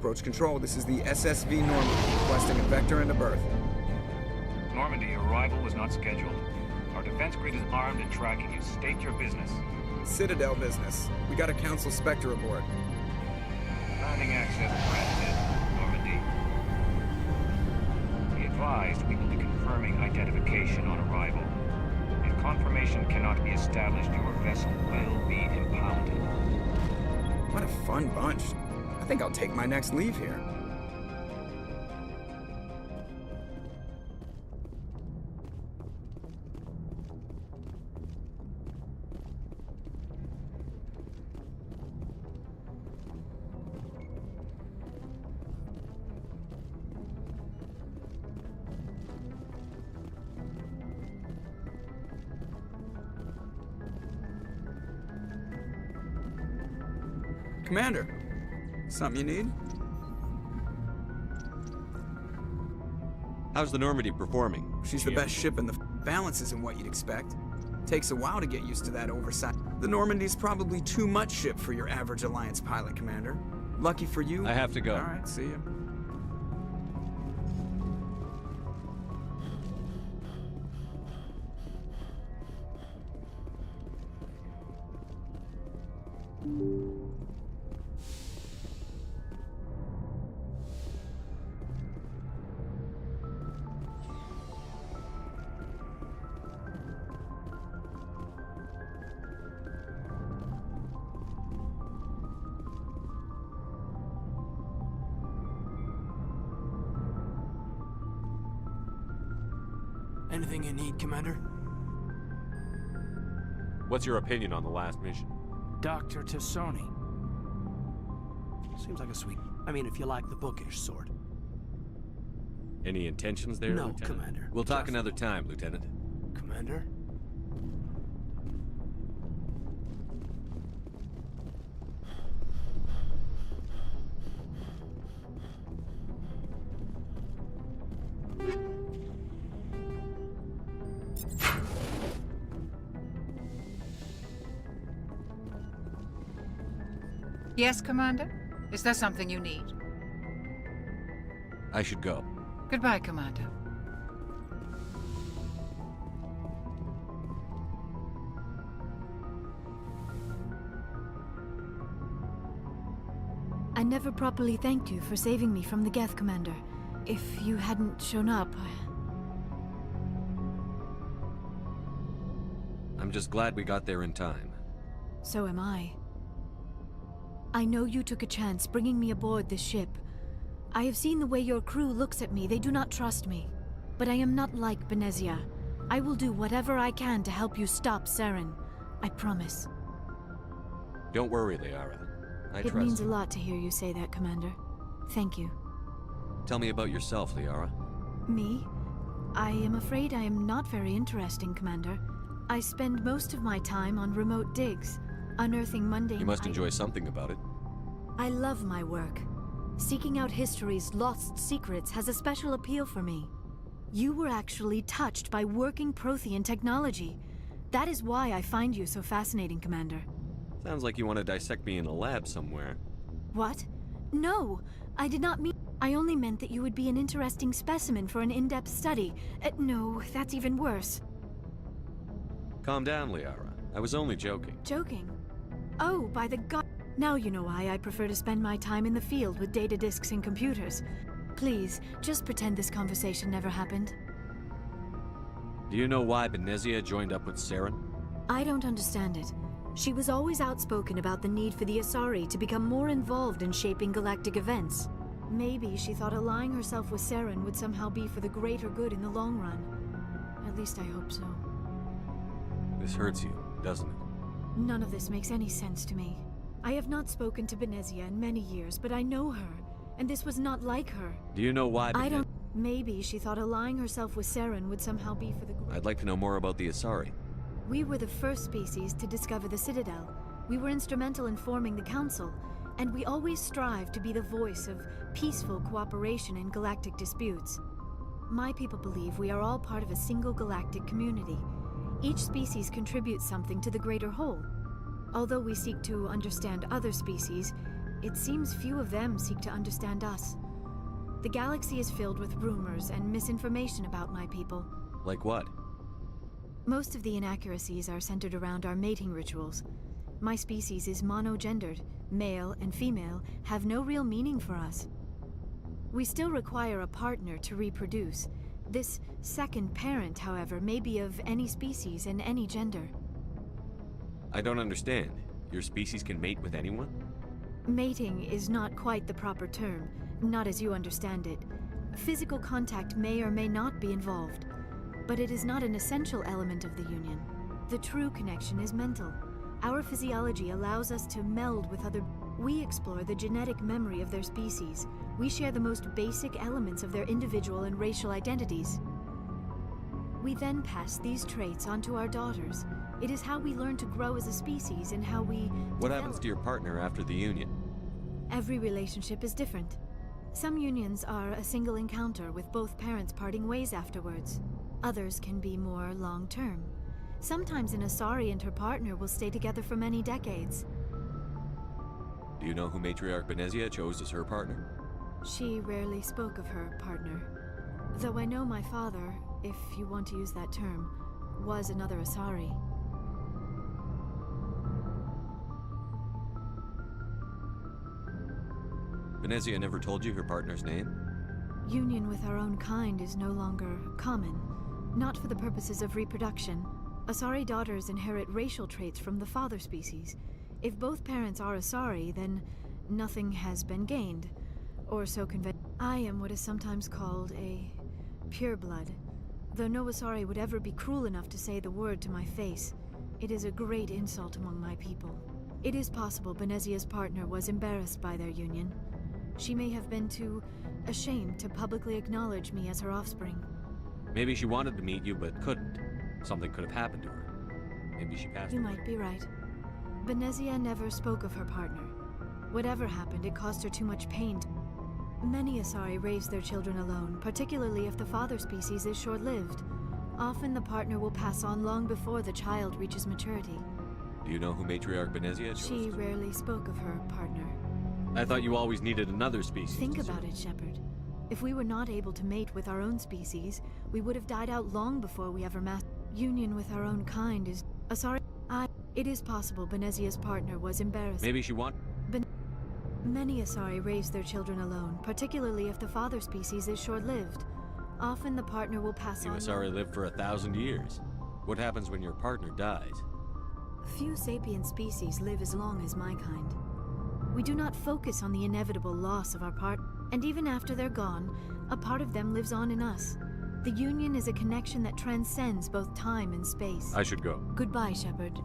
Approach control, this is the SSV Normandy, requesting a vector and a berth. Normandy, arrival was not scheduled. Our defense grid is armed and tracking you. State your business. Citadel business. We got a Council Spectre aboard. Landing access granted, Normandy. Be advised, we will be confirming identification on arrival. If confirmation cannot be established, your vessel will be impounded. What a fun bunch. I think I'll take my next leave here. Commander, something you need? How's the Normandy performing? She's the best ship in the balance isn't what you'd expect. Takes a while to get used to that oversight. The Normandy's probably too much ship for your average Alliance pilot, Commander. Lucky for you. I have to go. All right, see ya. Anything you need, Commander? What's your opinion on the last mission? Dr. Tassoni. Seems like a sweet... I mean, if you like the bookish sort. Any intentions there, No, Lieutenant? Commander. We'll talk Just- another time, Lieutenant. Commander? Yes, Commander? Is there something you need? I should go. Goodbye, Commander. I never properly thanked you for saving me from the Geth, Commander. If you hadn't shown up... I'm just glad we got there in time. So am I. I know you took a chance bringing me aboard this ship. I have seen the way your crew looks at me. They do not trust me. But I am not like Benezia. I will do whatever I can to help you stop Saren. I promise. Don't worry, Liara. I It trust means a you. lot to hear you say that, Commander. Thank you. Tell me about yourself, Liara. Me? I am afraid I am not very interesting, Commander. I spend most of my time on remote digs, unearthing mundane... You must enjoy something about it. I love my work. Seeking out history's lost secrets has a special appeal for me. You were actually touched by working Prothean technology. That is why I find you so fascinating, Commander. Sounds like you want to dissect me in a lab somewhere. What? No! I did not mean... I only meant that you would be an interesting specimen for an in-depth study. No, that's even worse. Calm down, Liara. I was only joking. Joking? Oh, by the god... Now you know why I prefer to spend my time in the field with data disks and computers. Please, just pretend this conversation never happened. Do you know why Benezia joined up with Saren? I don't understand it. She was always outspoken about the need for the Asari to become more involved in shaping galactic events. Maybe she thought allying herself with Saren would somehow be for the greater good in the long run. At least I hope so. This hurts you, doesn't it? None of this makes any sense to me. I have not spoken to Benezia in many years, but I know her, and this was not like her. Do you know why I don't... Maybe she thought allying herself with Saren would somehow be for the... I'd like to know more about the Asari. We were the first species to discover the Citadel. We were instrumental in forming the Council, and we always strive to be the voice of peaceful cooperation in galactic disputes. My people believe we are all part of a single galactic community. Each species contributes something to the greater whole. Although we seek to understand other species, it seems few of them seek to understand us. The galaxy is filled with rumors and misinformation about my people. Like what? Most of the inaccuracies are centered around our mating rituals. My species is monogendered. Male and female have no real meaning for us. We still require a partner to reproduce. This second parent, however, may be of any species and any gender. I don't understand. Your species can mate with anyone? Mating is not quite the proper term, not as you understand it. Physical contact may or may not be involved, but it is not an essential element of the union. The true connection is mental. Our physiology allows us to meld with other. We explore the genetic memory of their species. We share the most basic elements of their individual and racial identities. We then pass these traits on to our daughters. It is how we learn to grow as a species and how we What happens to your partner after the union? Every relationship is different. Some unions are a single encounter with both parents parting ways afterwards. Others can be more long-term. Sometimes an Asari and her partner will stay together for many decades. Do you know who Matriarch Benezia chose as her partner? She rarely spoke of her partner. Though I know my father, if you want to use that term, was another Asari. Benezia never told you her partner's name? Union with our own kind is no longer common. Not for the purposes of reproduction. Asari daughters inherit racial traits from the father species. If both parents are Asari, then nothing has been gained. Or so convinced. I am what is sometimes called a pureblood. Though no Asari would ever be cruel enough to say the word to my face, it is a great insult among my people. It is possible Benezia's partner was embarrassed by their union. She may have been too ashamed to publicly acknowledge me as her offspring. Maybe she wanted to meet you but couldn't. Something could have happened to her. Maybe she passed You away. might be right. Benezia never spoke of her partner. Whatever happened, it caused her too much pain. Many Asari raise their children alone, particularly if the father species is short-lived. Often the partner will pass on long before the child reaches maturity. Do you know who Matriarch Benezia chose? She rarely spoke of her partner. I thought you always needed another species. Think about it, Shepard. If we were not able to mate with our own species, we would have died out long before we ever mastered. Union with our own kind is... Asari... It is possible Benezia's partner was embarrassed. Maybe she wanted... Many Asari raise their children alone, particularly if the father species is short-lived. Often the partner will pass You on... Asari lived for 1,000 years. What happens when your partner dies? Few sapient species live as long as my kind. We do not focus on the inevitable loss of our part, and even after they're gone, a part of them lives on in us. The union is a connection that transcends both time and space. I should go. Goodbye, Shepard.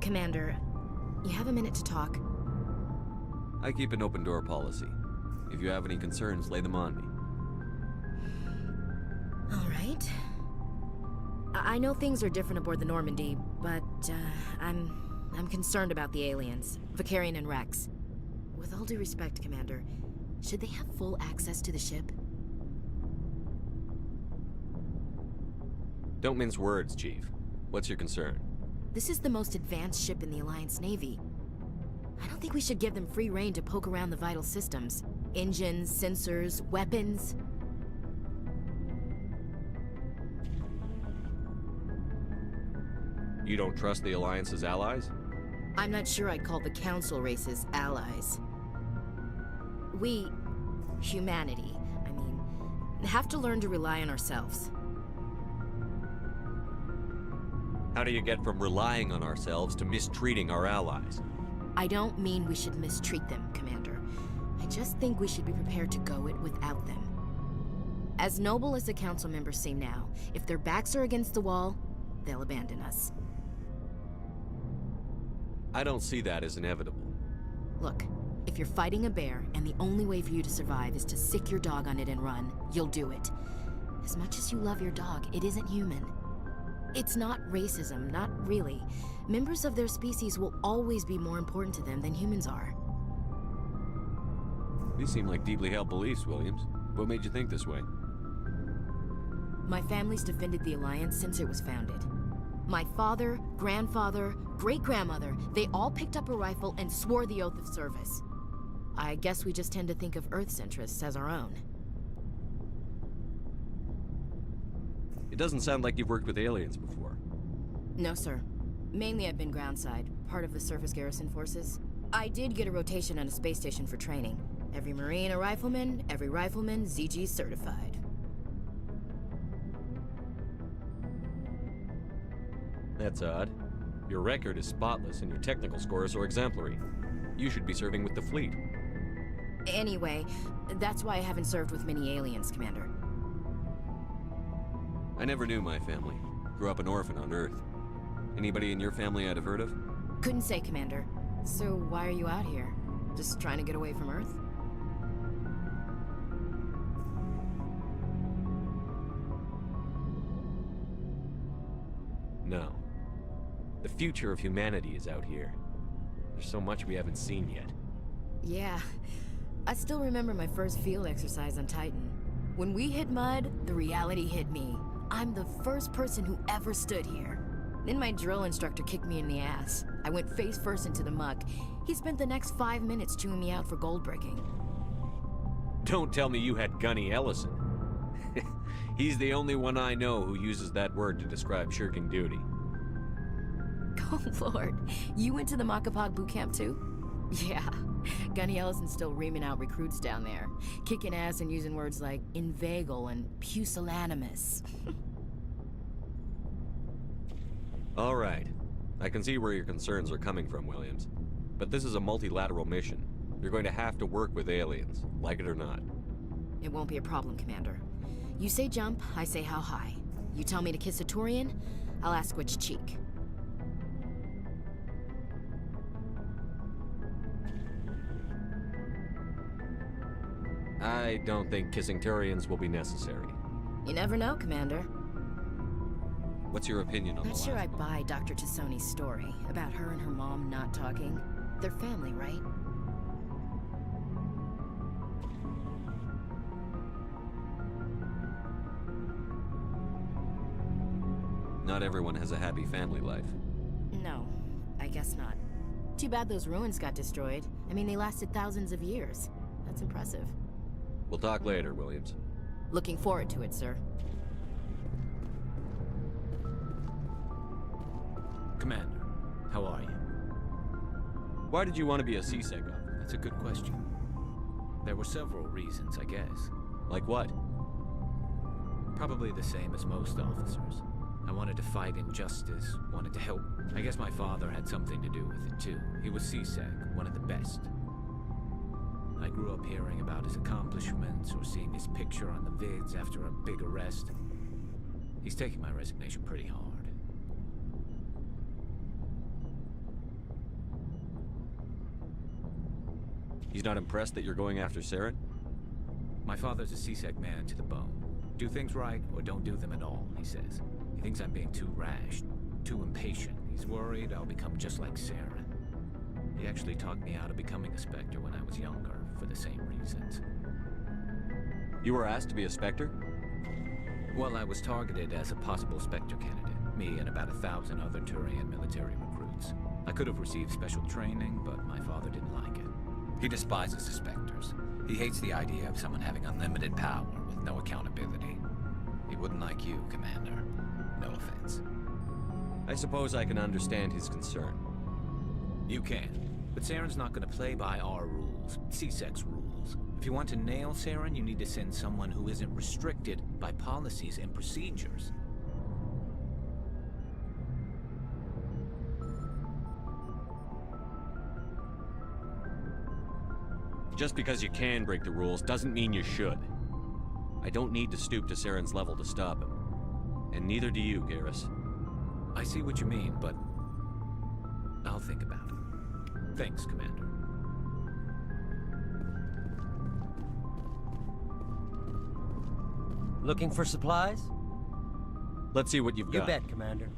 Commander, you have a minute to talk? I keep an open door policy. If you have any concerns, lay them on me. All right. I know things are different aboard the Normandy, but I'm concerned about the aliens, Vicarian and Rex. With all due respect, Commander, should they have full access to the ship? Don't mince words, Chief. What's your concern? This is the most advanced ship in the Alliance Navy. I don't think we should give them free rein to poke around the vital systems. Engines, sensors, weapons. You don't trust the Alliance's allies? I'm not sure I'd call the Council races allies. We, humanity, have to learn to rely on ourselves. How do you get from relying on ourselves to mistreating our allies? I don't mean we should mistreat them, Commander. I just think we should be prepared to go it without them. As noble as the Council members seem now, if their backs are against the wall, they'll abandon us. I don't see that as inevitable. Look, if you're fighting a bear and the only way for you to survive is to sick your dog on it and run, you'll do it. As much as you love your dog, it isn't human. It's not racism, not really. Members of their species will always be more important to them than humans are. These seem like deeply held beliefs, Williams. What made you think this way? My family's defended the Alliance since it was founded. My father, grandfather, great-grandmother, they all picked up a rifle and swore the oath of service. I guess we just tend to think of Earth's interests as our own. It doesn't sound like you've worked with aliens before. No, sir. Mainly I've been groundside, part of the surface garrison forces. I did get a rotation on a space station for training. Every Marine a rifleman, every rifleman ZG certified. That's odd. Your record is spotless and your technical scores are exemplary. You should be serving with the fleet. Anyway, that's why I haven't served with many aliens, Commander. I never knew my family. Grew up an orphan on Earth. Anybody in your family I'd have heard of? Couldn't say, Commander. So why are you out here? Just trying to get away from Earth? No. The future of humanity is out here. There's so much we haven't seen yet. Yeah. I still remember my first field exercise on Titan. When we hit mud, the reality hit me. I'm the first person who ever stood here. Then my drill instructor kicked me in the ass. I went face first into the muck. He spent the next 5 minutes chewing me out for gold bricking. Don't tell me you had Gunny Ellison. He's the only one I know who uses that word to describe shirking duty. Oh, Lord. You went to the Makapog boot camp, too? Yeah. Gunny Ellison's still reaming out recruits down there. Kicking ass and using words like inveigle and pusillanimous. All right. I can see where your concerns are coming from, Williams. But this is a multilateral mission. You're going to have to work with aliens, like it or not. It won't be a problem, Commander. You say jump, I say how high. You tell me to kiss a Turian, I'll ask which cheek. I don't think kissing Turians will be necessary. You never know, Commander. What's your opinion on the Not last sure I one? buy Dr. Tassoni's story about her and her mom not talking. They're family, right? Not everyone has a happy family life. No, I guess not. Too bad those ruins got destroyed. I mean, they lasted thousands of years. That's impressive. We'll talk later, Williams. Looking forward to it, sir. Commander, how are you? Why did you want to be a CSEC officer? That's a good question. There were several reasons, I guess. Like what? Probably the same as most officers. I wanted to fight injustice, wanted to help. I guess my father had something to do with it too. He was CSEC, one of the best. I grew up hearing about his accomplishments or seeing his picture on the vids after a big arrest. He's taking my resignation pretty hard. He's not impressed that you're going after Saren? My father's a CSEC man to the bone. Do things right or don't do them at all, he says. He thinks I'm being too rash, too impatient. He's worried I'll become just like Saren. He actually talked me out of becoming a Spectre when I was younger, for the same reasons. You were asked to be a Spectre? Well, I was targeted as a possible Spectre candidate. Me and about 1,000 other Turian military recruits. I could have received special training, but my father didn't like it. He despises the Spectres. He hates the idea of someone having unlimited power with no accountability. He wouldn't like you, Commander. No offense. I suppose I can understand his concern. You can. But Saren's not going to play by our rules, C-Sec's rules. If you want to nail Saren, you need to send someone who isn't restricted by policies and procedures. Just because you can break the rules doesn't mean you should. I don't need to stoop to Saren's level to stop him. And neither do you, Garrus. I see what you mean, but I'll think about it. Thanks, Commander. Looking for supplies? Let's see what you've got. You bet, Commander.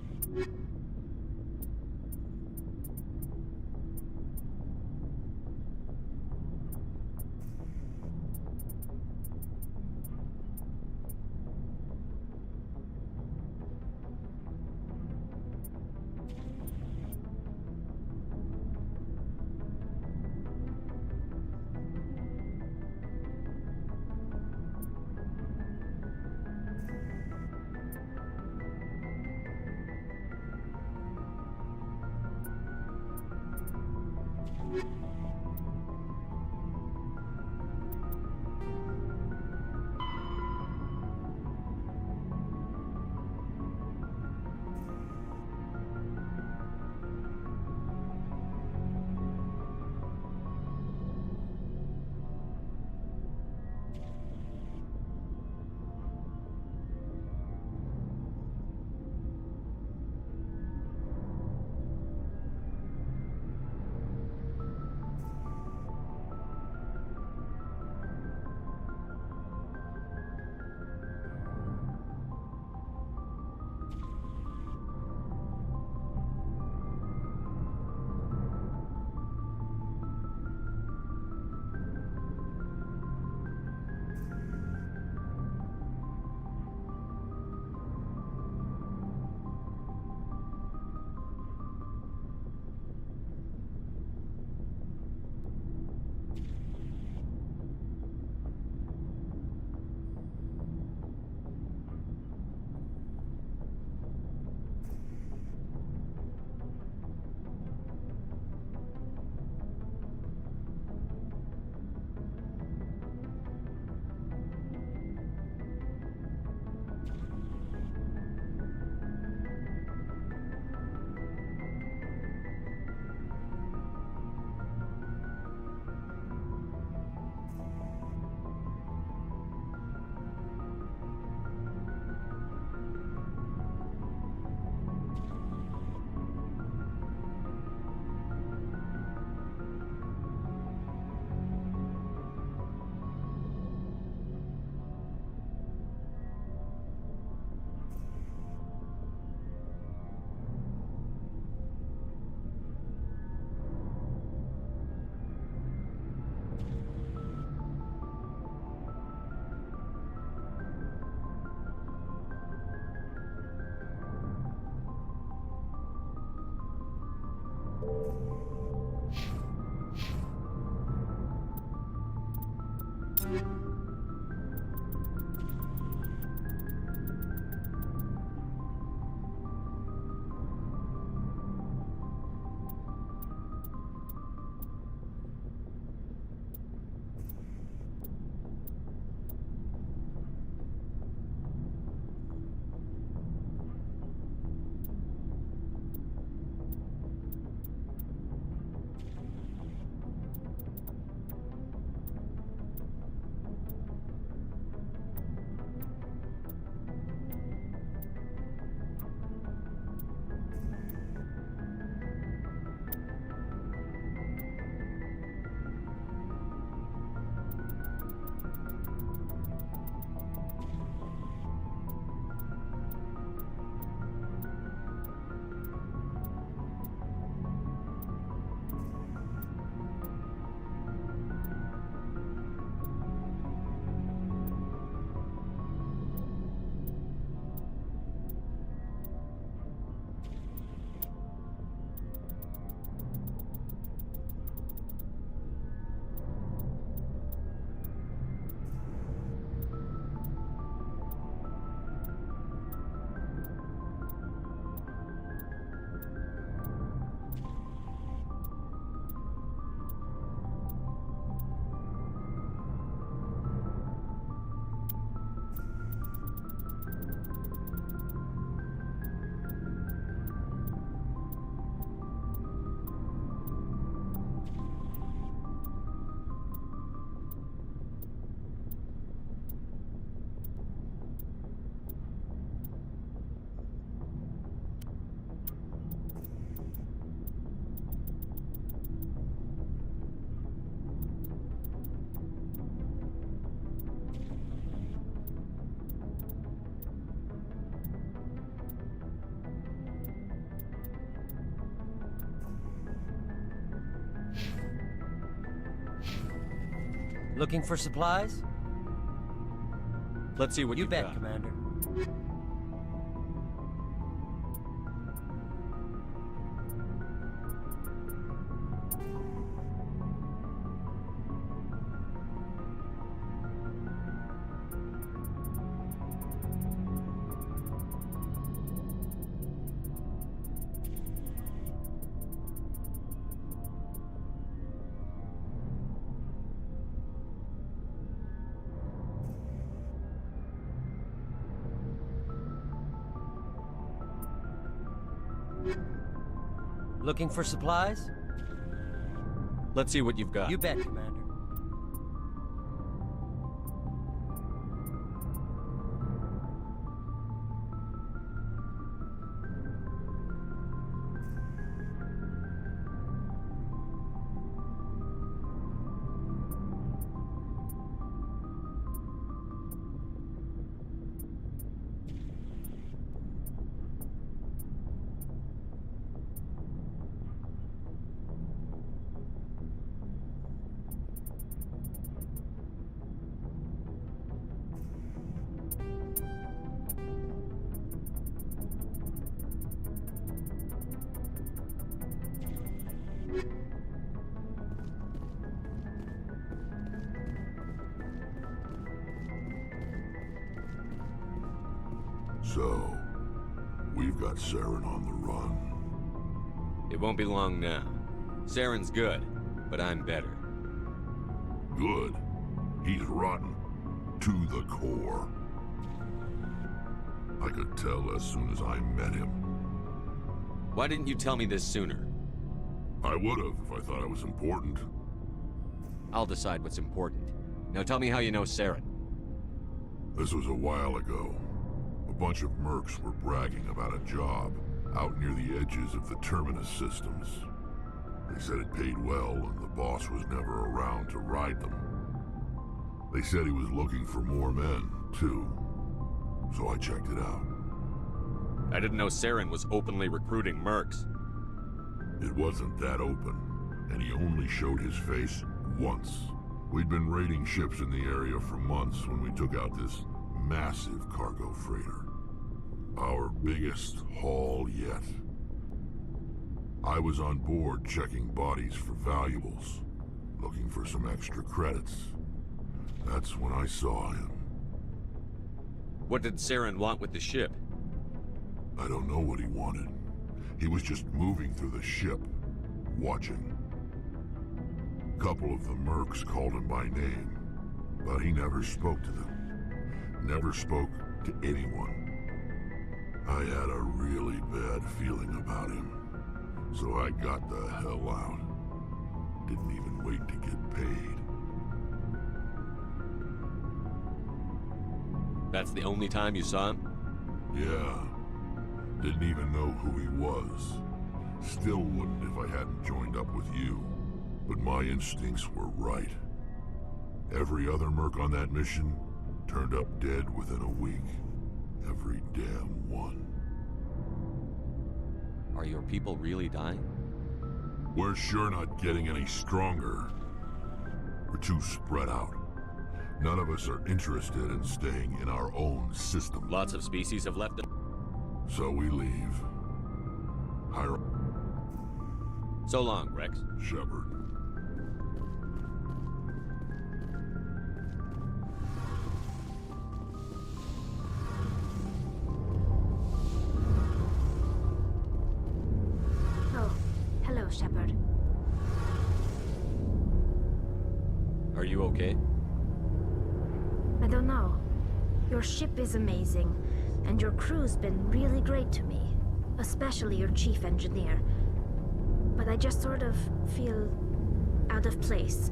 Looking for supplies? Let's see what You you've bet, got. Commander. Looking for supplies? Let's see what you've got. You bet, Commander. So, we've got Saren on the run. It won't be long now. Saren's good, but I'm better. Good. He's rotten. To the core. I could tell as soon as I met him. Why didn't you tell me this sooner? I would've if I thought I was important. I'll decide what's important. Now tell me how you know Saren. This was a while ago. A bunch of mercs were bragging about a job out near the edges of the Terminus systems. They said it paid well and the boss was never around to ride them. They said he was looking for more men, too. So I checked it out. I didn't know Saren was openly recruiting mercs. It wasn't that open, and he only showed his face once. We'd been raiding ships in the area for months when we took out this massive cargo freighter. Our biggest haul yet. I was on board checking bodies for valuables, looking for some extra credits. That's when I saw him. What did Saren want with the ship? I don't know what he wanted. He was just moving through the ship, watching. A couple of the mercs called him by name, but he never spoke to them. Never spoke to anyone. I had a really bad feeling about him, so I got the hell out. Didn't even wait to get paid. That's the only time you saw him? Yeah. Didn't even know who he was. Still wouldn't if I hadn't joined up with you. But my instincts were right. Every other merc on that mission turned up dead within a week. Every damn one. Are your people really dying? We're sure not getting any stronger. We're too spread out. None of us are interested in staying in our own system. Lots of species have left it. So we leave. So long, Rex. Shepard. Oh, hello, Shepard. Are you okay? I don't know. Your ship is amazing, and your crew's been really great to me. Especially your chief engineer. But I just sort of feel out of place.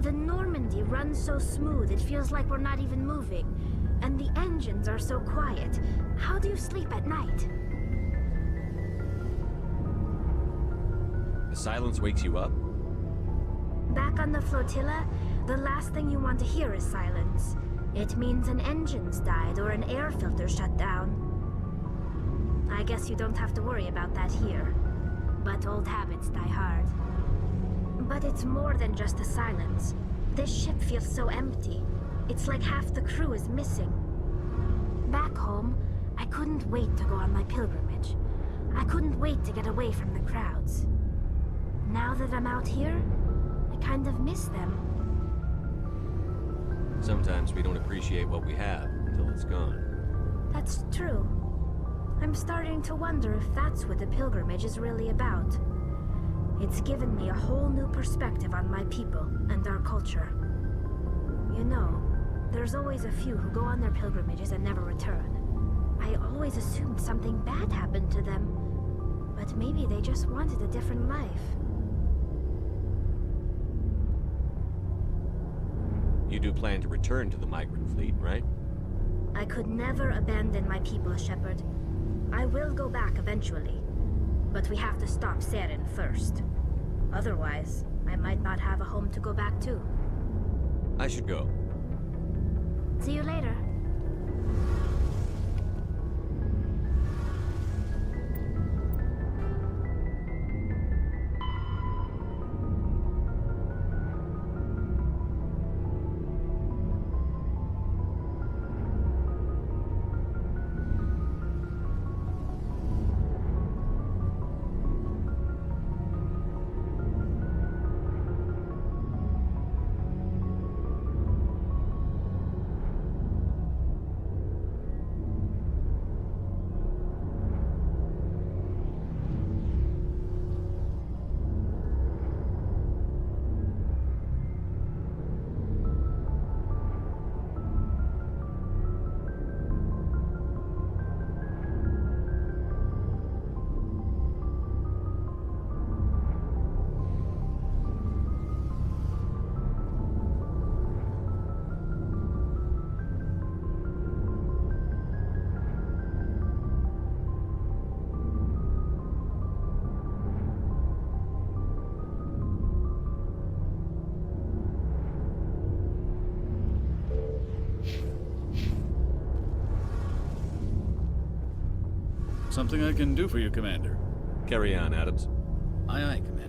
The Normandy runs so smooth it feels like we're not even moving. And the engines are so quiet. How do you sleep at night? The silence wakes you up? Back on the flotilla, the last thing you want to hear is silence. It means an engine's died or an air filter shut down. I guess you don't have to worry about that here. But old habits die hard. But it's more than just the silence. This ship feels so empty. It's like half the crew is missing. Back home, I couldn't wait to go on my pilgrimage. I couldn't wait to get away from the crowds. Now that I'm out here, I kind of miss them. Sometimes we don't appreciate what we have until it's gone. That's true. I'm starting to wonder if that's what the pilgrimage is really about. It's given me a whole new perspective on my people and our culture. You know, there's always a few who go on their pilgrimages and never return. I always assumed something bad happened to them, but maybe they just wanted a different life. You do plan to return to the migrant fleet, right? I could never abandon my people, Shepard. I will go back eventually, but we have to stop Saren first. Otherwise, I might not have a home to go back to. I should go. See you later. Something I can do for you, Commander. Carry on, Adams. Aye, aye, Commander.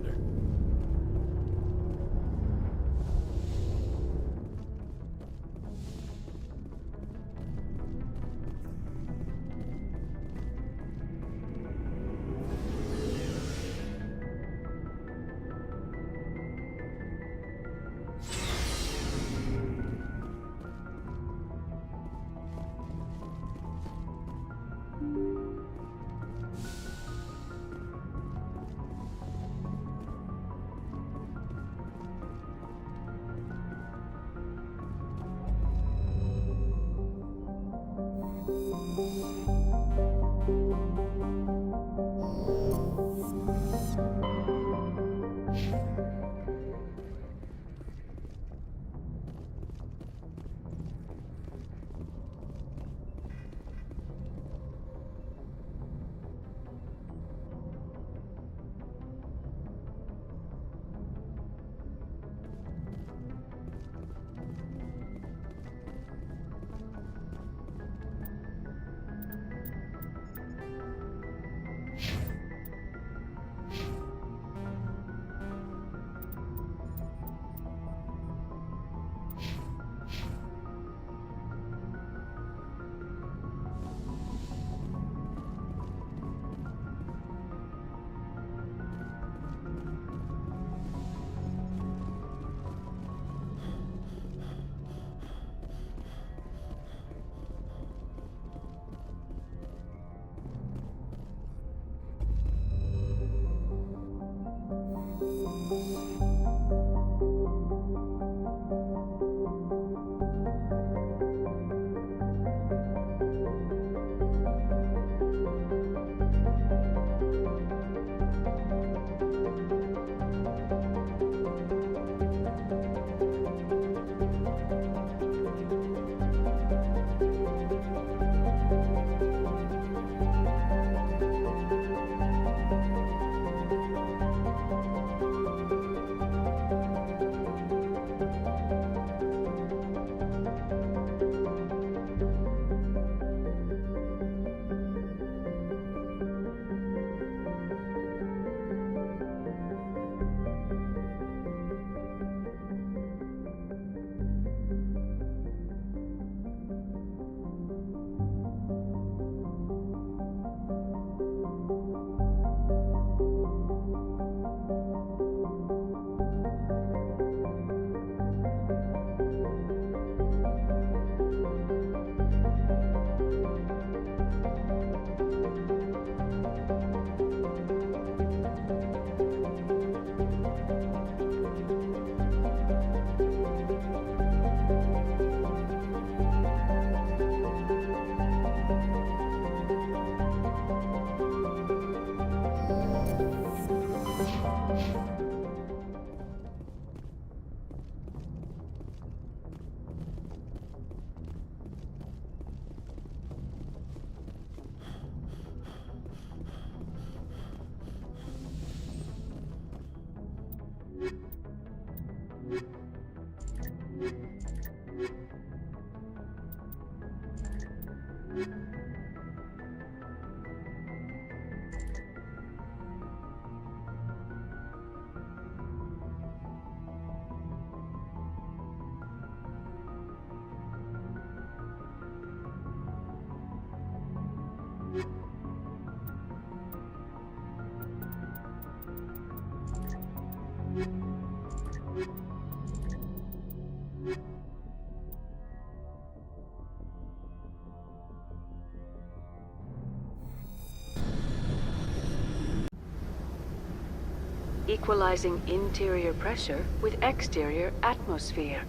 equalizing interior pressure with exterior atmosphere.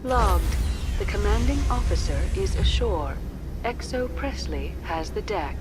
Logged. The commanding officer is ashore. Exo Presley has the deck.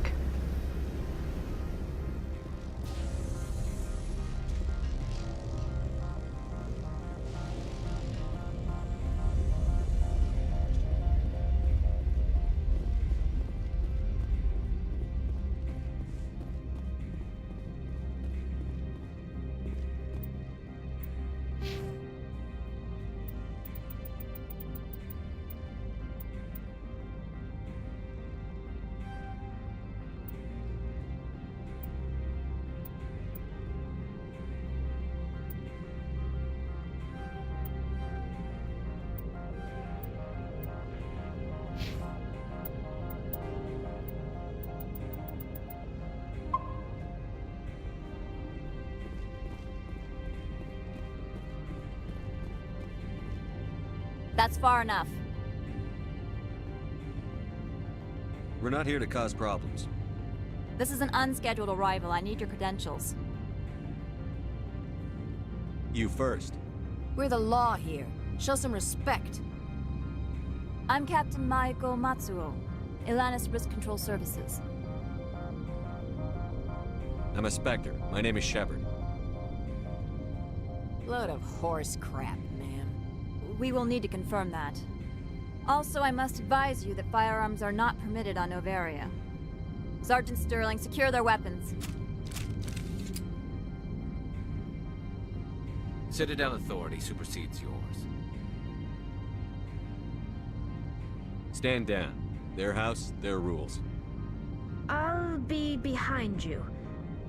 That's far enough. We're not here to cause problems. This is an unscheduled arrival. I need your credentials. You first. We're the law here. Show some respect. I'm Captain Maiko Matsuo, Ilanis Risk Control Services. I'm a Spectre. My name is Shepard. Load of horse crap, man. We will need to confirm that. Also, I must advise you that firearms are not permitted on Novaria. Sergeant Sterling, secure their weapons. Citadel authority supersedes yours. Stand down. Their house, their rules. I'll be behind you.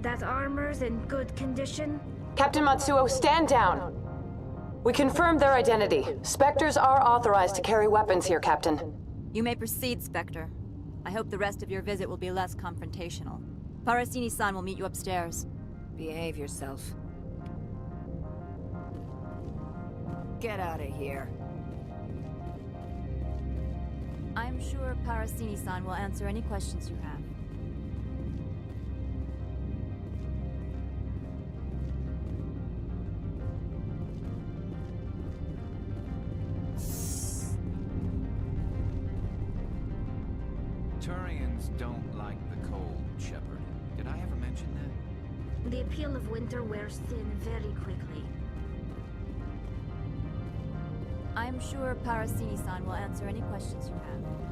That armor's in good condition? Captain Matsuo, stand down! We confirmed their identity. Spectres are authorized to carry weapons here, Captain. You may proceed, Spectre. I hope the rest of your visit will be less confrontational. Parasini-san will meet you upstairs. Behave yourself. Get out of here. I'm sure Parasini-san will answer any questions you have. Turians don't like the cold, Shepard. Did I ever mention that? The appeal of winter wears thin very quickly. I'm sure Parasini-san will answer any questions you have.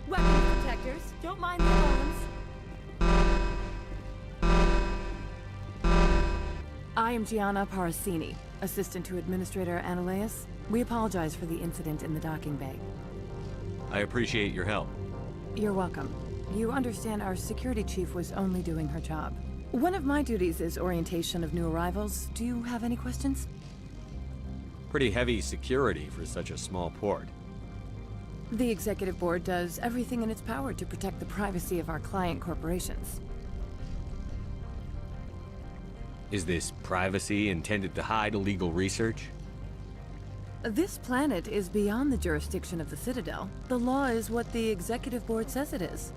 Weapons protectors, don't mind the alarms. I am Gianna Parasini, assistant to Administrator Ananias. We apologize for the incident in the docking bay. I appreciate your help. You're welcome. You understand our security chief was only doing her job. One of my duties is orientation of new arrivals. Do you have any questions? Pretty heavy security for such a small port. The Executive Board does everything in its power to protect the privacy of our client corporations. Is this privacy intended to hide illegal research? This planet is beyond the jurisdiction of the Citadel. The law is what the Executive Board says it is.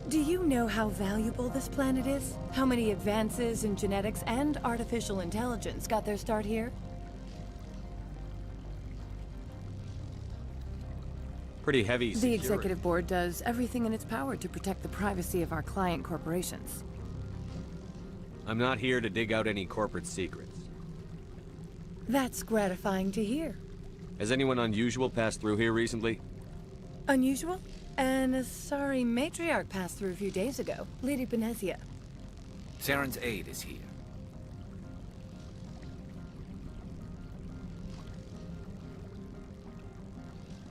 Do you know how valuable this planet is? How many advances in genetics and artificial intelligence got their start here? Pretty heavy security. The Executive Board does everything in its power to protect the privacy of our client corporations. I'm not here to dig out any corporate secrets. That's gratifying to hear. Has anyone unusual passed through here recently? Unusual? And a sorry matriarch passed through a few days ago. Lady Benezia. Saren's aide is here.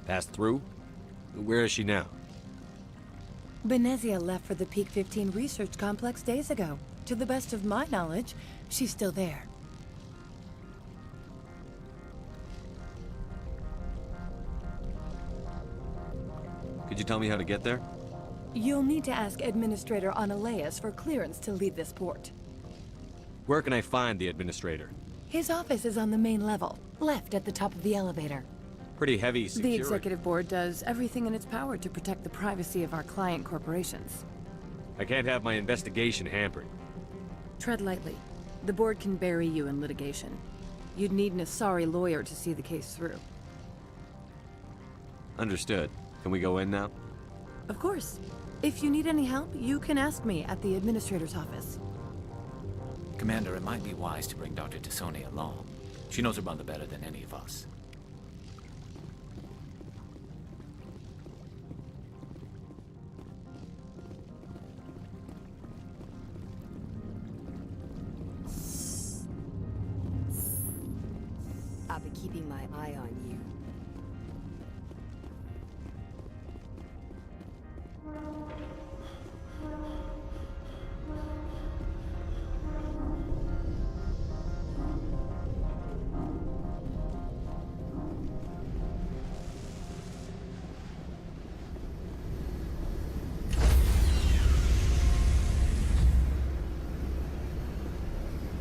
Passed through? Where is she now? Benezia left for the Peak 15 research complex days ago. To the best of my knowledge, she's still there. Could you tell me how to get there? You'll need to ask Administrator Analeas for clearance to leave this port. Where can I find the Administrator? His office is on the main level, left at the top of the elevator. Pretty heavy security. The Executive Board does everything in its power to protect the privacy of our client corporations. I can't have my investigation hampered. Tread lightly. The Board can bury you in litigation. You'd need an Asari lawyer to see the case through. Understood. Can we go in now? Of course. If you need any help, you can ask me at the Administrator's office. Commander, it might be wise to bring Dr. Tassoni along. She knows her mother better than any of us. I'll be keeping my eye on you.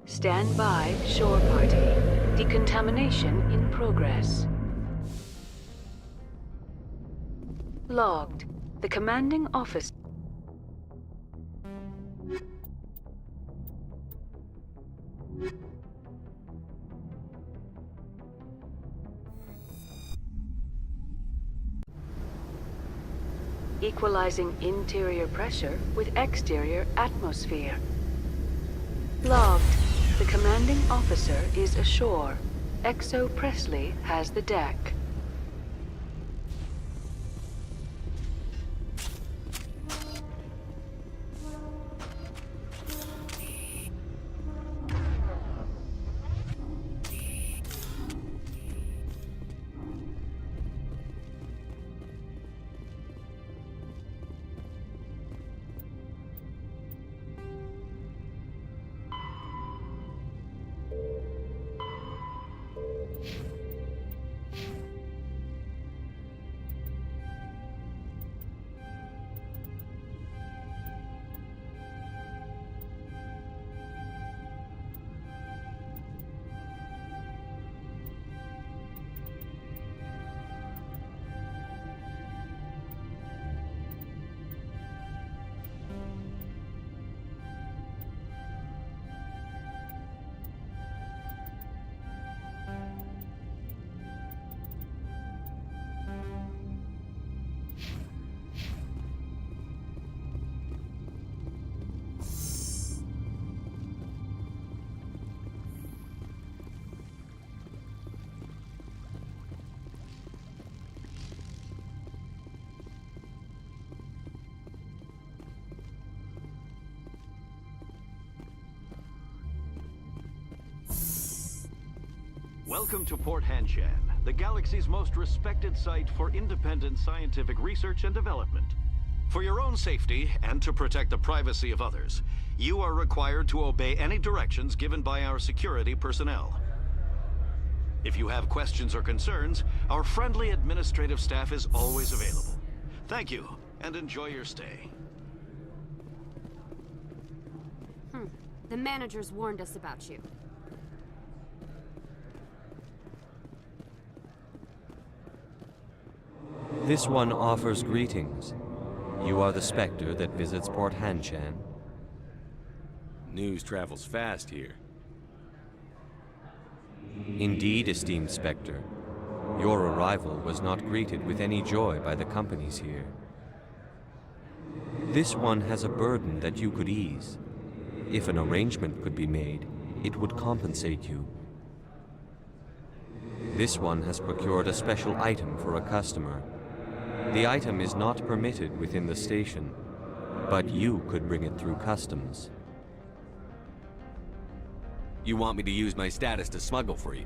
Stand by, shore party. Decontamination in progress. Logged. The commanding officer. Equalizing interior pressure with exterior atmosphere. Logged. The commanding officer is ashore. Exo Presley has the deck. Welcome to Port Hanshan, the galaxy's most respected site for independent scientific research and development. For your own safety, and to protect the privacy of others, you are required to obey any directions given by our security personnel. If you have questions or concerns, our friendly administrative staff is always available. Thank you, and enjoy your stay. The managers warned us about you. This one offers greetings. You are the Spectre that visits Port Hanshan. News travels fast here. Indeed, esteemed Spectre. Your arrival was not greeted with any joy by the companies here. This one has a burden that you could ease. If an arrangement could be made, it would compensate you. This one has procured a special item for a customer. The item is not permitted within the station, but you could bring it through customs. You want me to use my status to smuggle for you?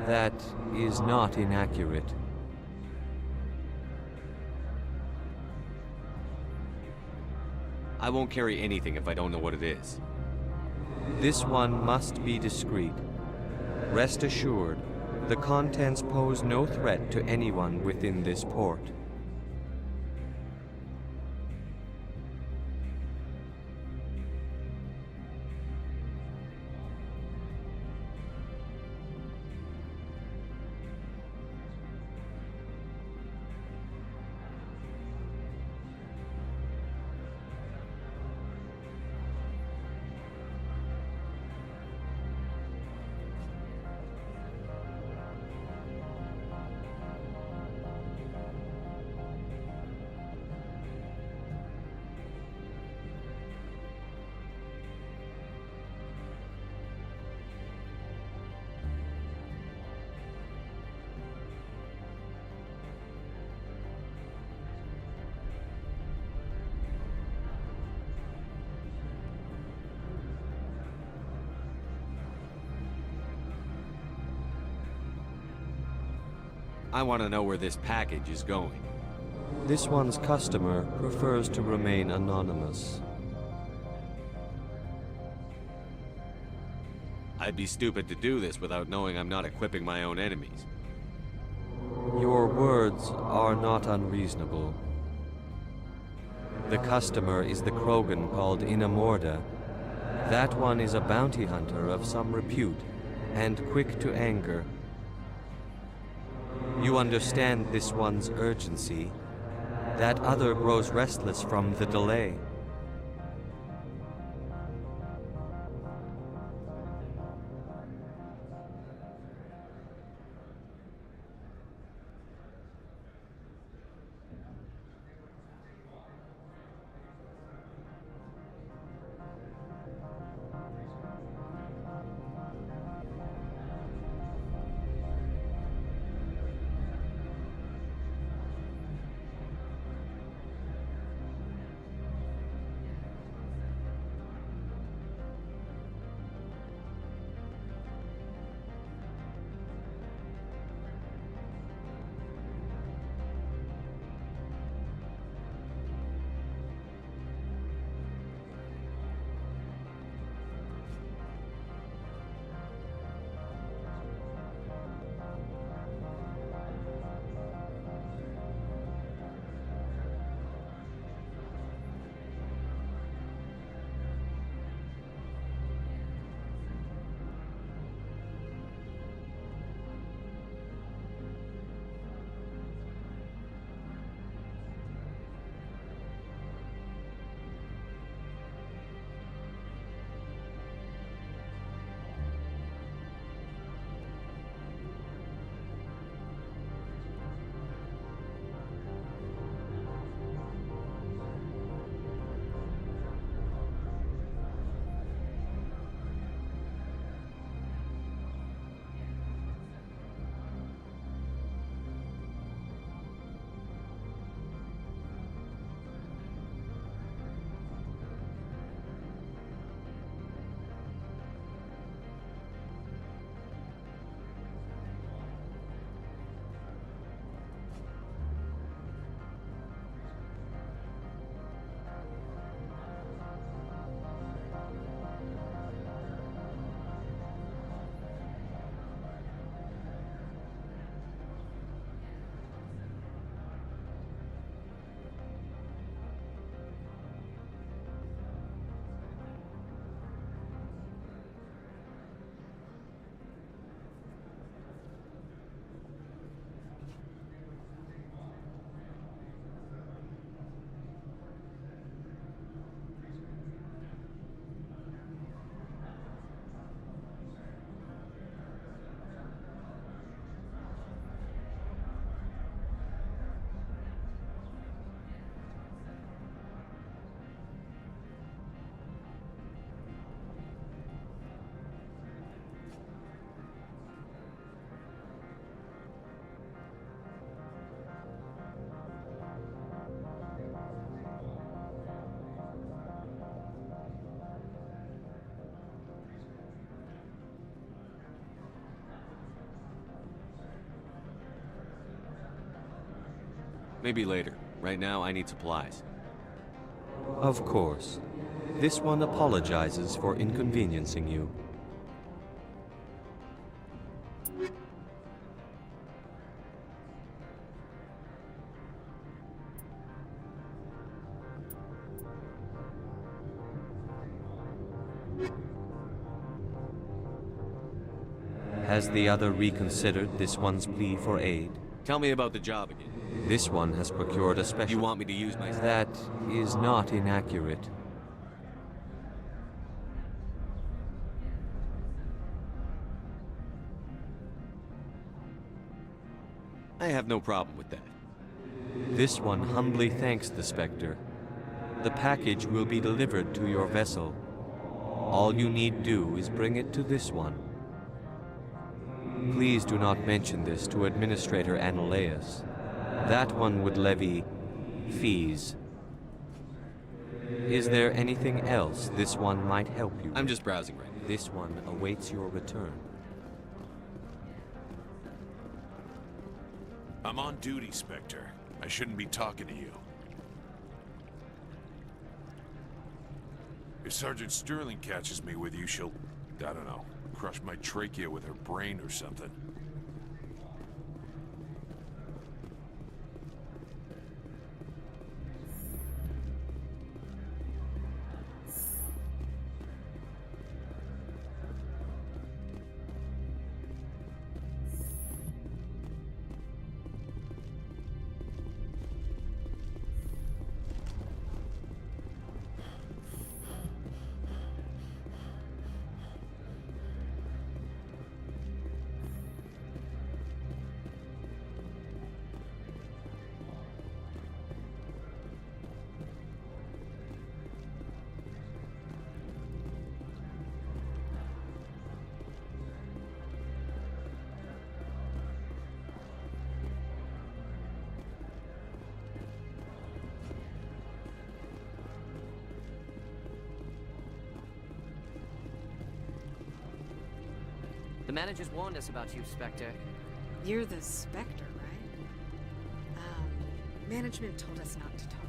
That is not inaccurate. I won't carry anything if I don't know what it is. This one must be discreet. Rest assured, the contents pose no threat to anyone within this port. I want to know where this package is going. This one's customer prefers to remain anonymous. I'd be stupid to do this without knowing I'm not equipping my own enemies. Your words are not unreasonable. The customer is the Krogan called Inamorda. That one is a bounty hunter of some repute, and quick to anger. You understand this one's urgency. That other grows restless from the delay. Maybe later. Right now, I need supplies. Of course. This one apologizes for inconveniencing you. Has the other reconsidered this one's plea for aid? Tell me about the job again. This one has procured a special... You want me to use my... That is not inaccurate. I have no problem with that. This one humbly thanks the Spectre. The package will be delivered to your vessel. All you need do is bring it to this one. Please do not mention this to Administrator Annaleus. That one would levy fees. Is there anything else this one might help you with? I'm just browsing right now. This one awaits your return. I'm on duty, Spectre. I shouldn't be talking to you. If Sergeant Sterling catches me with you, she'll, I don't know, crush my trachea with her brain or something. The managers warned us about you, Spectre. You're the Spectre, right? Management told us not to talk.